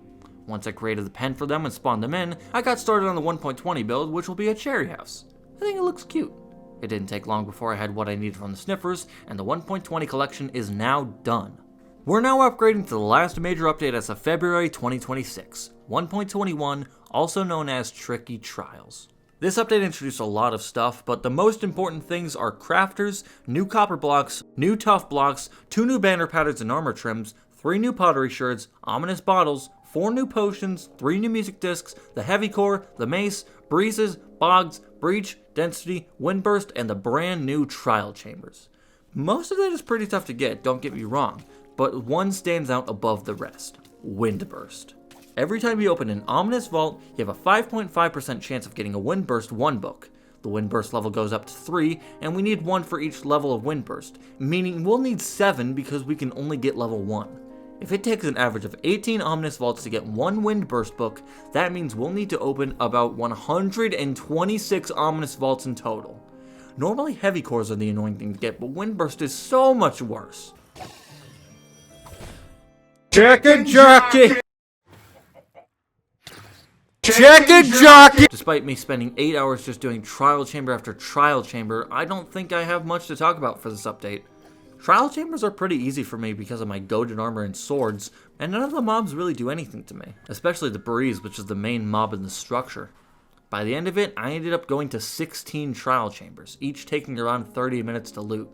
Once I created the pen for them and spawned them in, I got started on the 1.20 build, which will be a cherry house. I think it looks cute. It didn't take long before I had what I needed from the sniffers, and the 1.20 collection is now done. We're now upgrading to the last major update as of February 2026, 1.21, also known as Tricky Trials. This update introduced a lot of stuff, but the most important things are crafters, new copper blocks, new tough blocks, 2 new banner patterns and armor trims, 3 new pottery shards, ominous bottles, 4 new potions, 3 new music discs, the heavy core, the mace, breezes, bogs, breach, density, windburst, and the brand new trial chambers. Most of that is pretty tough to get, don't get me wrong, but one stands out above the rest: windburst. Every time you open an ominous vault, you have a 5.5% chance of getting a Windburst 1 book. The Windburst level goes up to 3, and we need 1 for each level of Windburst, meaning we'll need 7 because we can only get level 1. If it takes an average of 18 ominous vaults to get 1 Windburst book, that means we'll need to open about 126 ominous vaults in total. Normally heavy cores are the annoying thing to get, but Windburst is so much worse. Chicken jockey! Chicken jockey! Despite me spending 8 hours just doing trial chamber after trial chamber, I don't think I have much to talk about for this update. Trial chambers are pretty easy for me because of my goaded armor and swords, and none of the mobs really do anything to me, especially the breeze, which is the main mob in the structure. By the end of it, I ended up going to 16 trial chambers, each taking around 30 minutes to loot.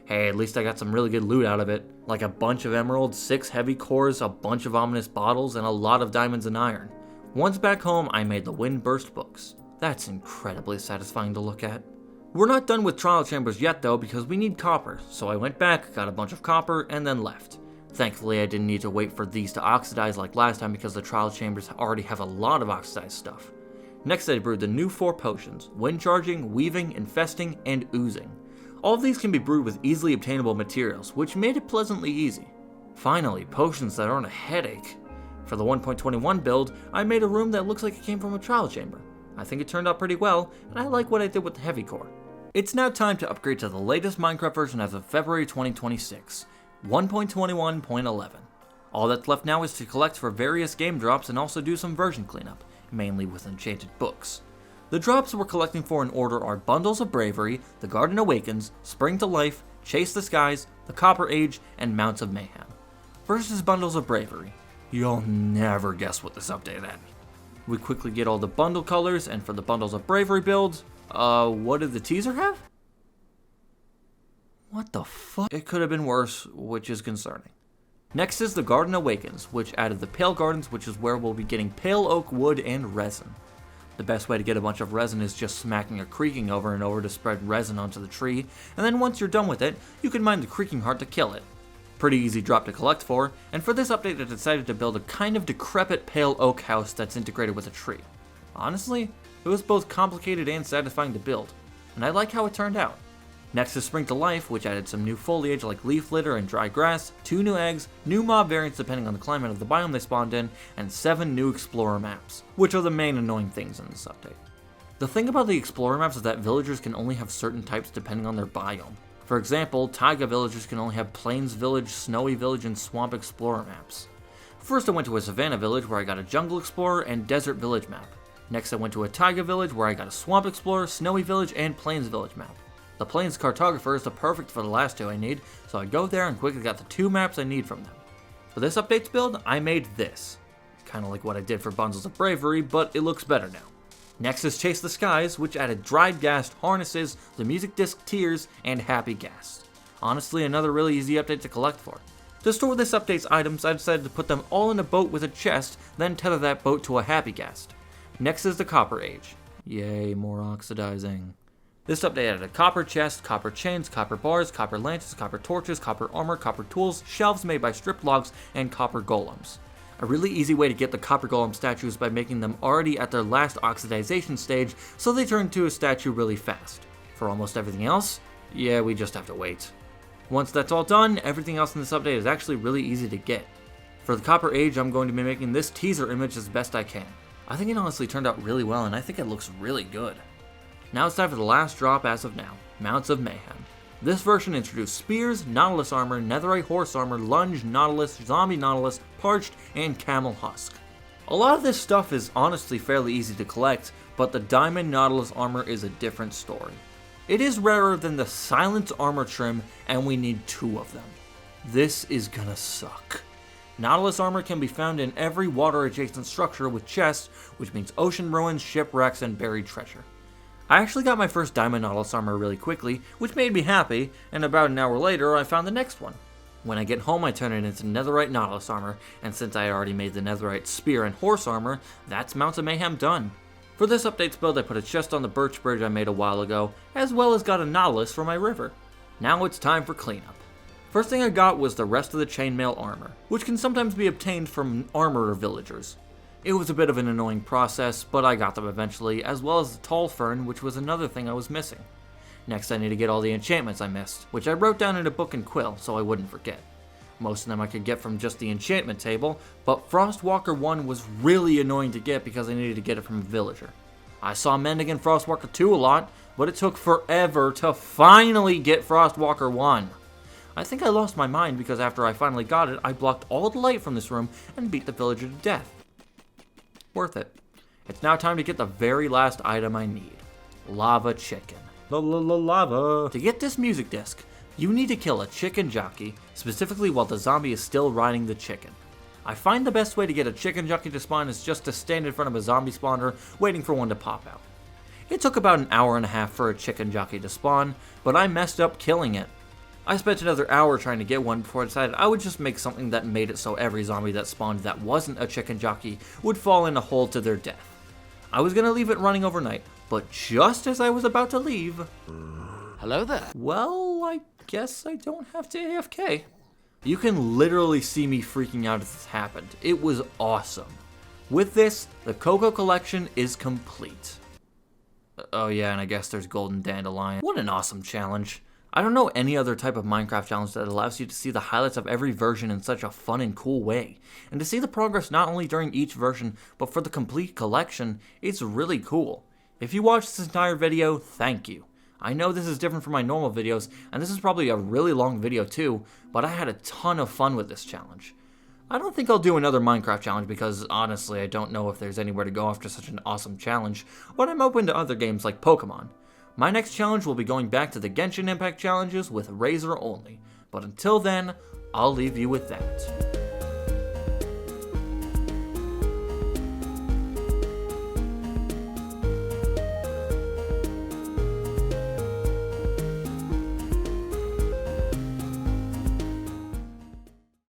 Hey, at least I got some really good loot out of it, like a bunch of emeralds, 6 heavy cores, a bunch of ominous bottles, and a lot of diamonds and iron. Once back home, I made the Windburst books. That's incredibly satisfying to look at. We're not done with trial chambers yet though, because we need copper, so I went back, got a bunch of copper, and then left. Thankfully I didn't need to wait for these to oxidize like last time because the trial chambers already have a lot of oxidized stuff. Next I brewed the new 4 potions: wind charging, weaving, infesting, and oozing. All of these can be brewed with easily obtainable materials, which made it pleasantly easy. Finally, potions that aren't a headache. For the 1.21 build, I made a room that looks like it came from a trial chamber. I think it turned out pretty well, and I like what I did with the heavy core. It's now time to upgrade to the latest Minecraft version as of February 2026, 1.21.11. All that's left now is to collect for various game drops and also do some version cleanup, mainly with enchanted books. The drops we're collecting for in order are Bundles of Bravery, The Garden Awakens, Spring to Life, Chase the Skies, The Copper Age, and Mounts of Mayhem. First is Bundles of Bravery. You'll never guess what this update had. We quickly get all the bundle colors, and for the Bundles of Bravery builds, what did the teaser have? What the fuck? It could have been worse, which is concerning. Next is The Garden Awakens, which added the Pale Gardens, which is where we'll be getting pale oak wood and resin. The best way to get a bunch of resin is just smacking a creaking over and over to spread resin onto the tree, and then once you're done with it, you can mine the creaking heart to kill it. Pretty easy drop to collect for, and for this update I decided to build a kind of decrepit pale oak house that's integrated with a tree. Honestly, it was both complicated and satisfying to build, and I like how it turned out. Next is Spring to Life, which added some new foliage like leaf litter and dry grass, 2 new eggs, new mob variants depending on the climate of the biome they spawned in, and 7 new explorer maps, which are the main annoying things in this update. The thing about the explorer maps is that villagers can only have certain types depending on their biome. For example, taiga villagers can only have Plains Village, Snowy Village, and Swamp Explorer maps. First I went to a Savannah Village where I got a Jungle Explorer and Desert Village map. Next I went to a Taiga Village where I got a Swamp Explorer, Snowy Village, and Plains Village map. The Plains Cartographer is the perfect for the last 2 I need, so I go there and quickly got the 2 maps I need from them. For this update's build, I made this. Kinda like what I did for Bundles of Bravery, but it looks better now. Next is Chase the Skies, which added dried ghast, harnesses, the music disc tiers, and happy ghast. Honestly, another really easy update to collect for. To store this update's items, I decided to put them all in a boat with a chest, then tether that boat to a happy ghast. Next is the Copper Age. Yay, more oxidizing. This update added a copper chest, copper chains, copper bars, copper lances, copper torches, copper armor, copper tools, shelves made by stripped logs, and copper golems. A really easy way to get the copper golem statues by making them already at their last oxidization stage so they turn into a statue really fast. For almost everything else, yeah, we just have to wait. Once that's all done, everything else in this update is actually really easy to get. For the Copper Age, I'm going to be making this teaser image as best I can. I think it honestly turned out really well, and I think it looks really good. Now it's time for the last drop as of now, Mounts of Mayhem. This version introduced Spears, Nautilus Armor, Netherite Horse Armor, Lunge, Nautilus, Zombie Nautilus, Parched, and Camel Husk. A lot of this stuff is honestly fairly easy to collect, but the Diamond Nautilus Armor is a different story. It is rarer than the Silence Armor Trim, and we need 2 of them. This is gonna suck. Nautilus Armor can be found in every water-adjacent structure with chests, which means ocean ruins, shipwrecks, and buried treasure. I actually got my first Diamond Nautilus Armor really quickly, which made me happy, and about an hour later I found the next one. When I get home I turn it into Netherite Nautilus Armor, and since I already made the Netherite Spear and Horse Armor, that's Mounts of Mayhem done. For this update's build I put a chest on the birch bridge I made a while ago, as well as got a Nautilus for my river. Now it's time for cleanup. First thing I got was the rest of the chainmail armor, which can sometimes be obtained from armorer villagers. It was a bit of an annoying process, but I got them eventually, as well as the tall fern, which was another thing I was missing. Next I need to get all the enchantments I missed, which I wrote down in a book and quill so I wouldn't forget. Most of them I could get from just the enchantment table, but Frostwalker 1 was really annoying to get because I needed to get it from a villager. I saw Mendigan Frostwalker 2 a lot, but it took forever to finally get Frostwalker 1. I think I lost my mind because after I finally got it, I blocked all the light from this room and beat the villager to death. Worth it. It's now time to get the very last item I need. Lava Chicken. Lava. To get this music disc, you need to kill a chicken jockey, specifically while the zombie is still riding the chicken. I find the best way to get a chicken jockey to spawn is just to stand in front of a zombie spawner waiting for one to pop out. It took about an hour and a half for a chicken jockey to spawn, but I messed up killing it. I spent another hour trying to get one before I decided I would just make something that made it so every zombie that spawned that wasn't a chicken jockey would fall in a hole to their death. I was going to leave it running overnight, but just as I was about to leave... Hello there. Well, I guess I don't have to AFK. You can literally see me freaking out as this happened. It was awesome. With this, the Cocoa Collection is complete. Oh yeah, and I guess there's Golden Dandelion. What an awesome challenge. I don't know any other type of Minecraft challenge that allows you to see the highlights of every version in such a fun and cool way. And to see the progress not only during each version, but for the complete collection, it's really cool. If you watched this entire video, thank you. I know this is different from my normal videos, and this is probably a really long video too, but I had a ton of fun with this challenge. I don't think I'll do another Minecraft challenge because, honestly, I don't know if there's anywhere to go after such an awesome challenge, but I'm open to other games like Pokemon. My next challenge will be going back to the Genshin Impact challenges with Razor only, but until then, I'll leave you with that.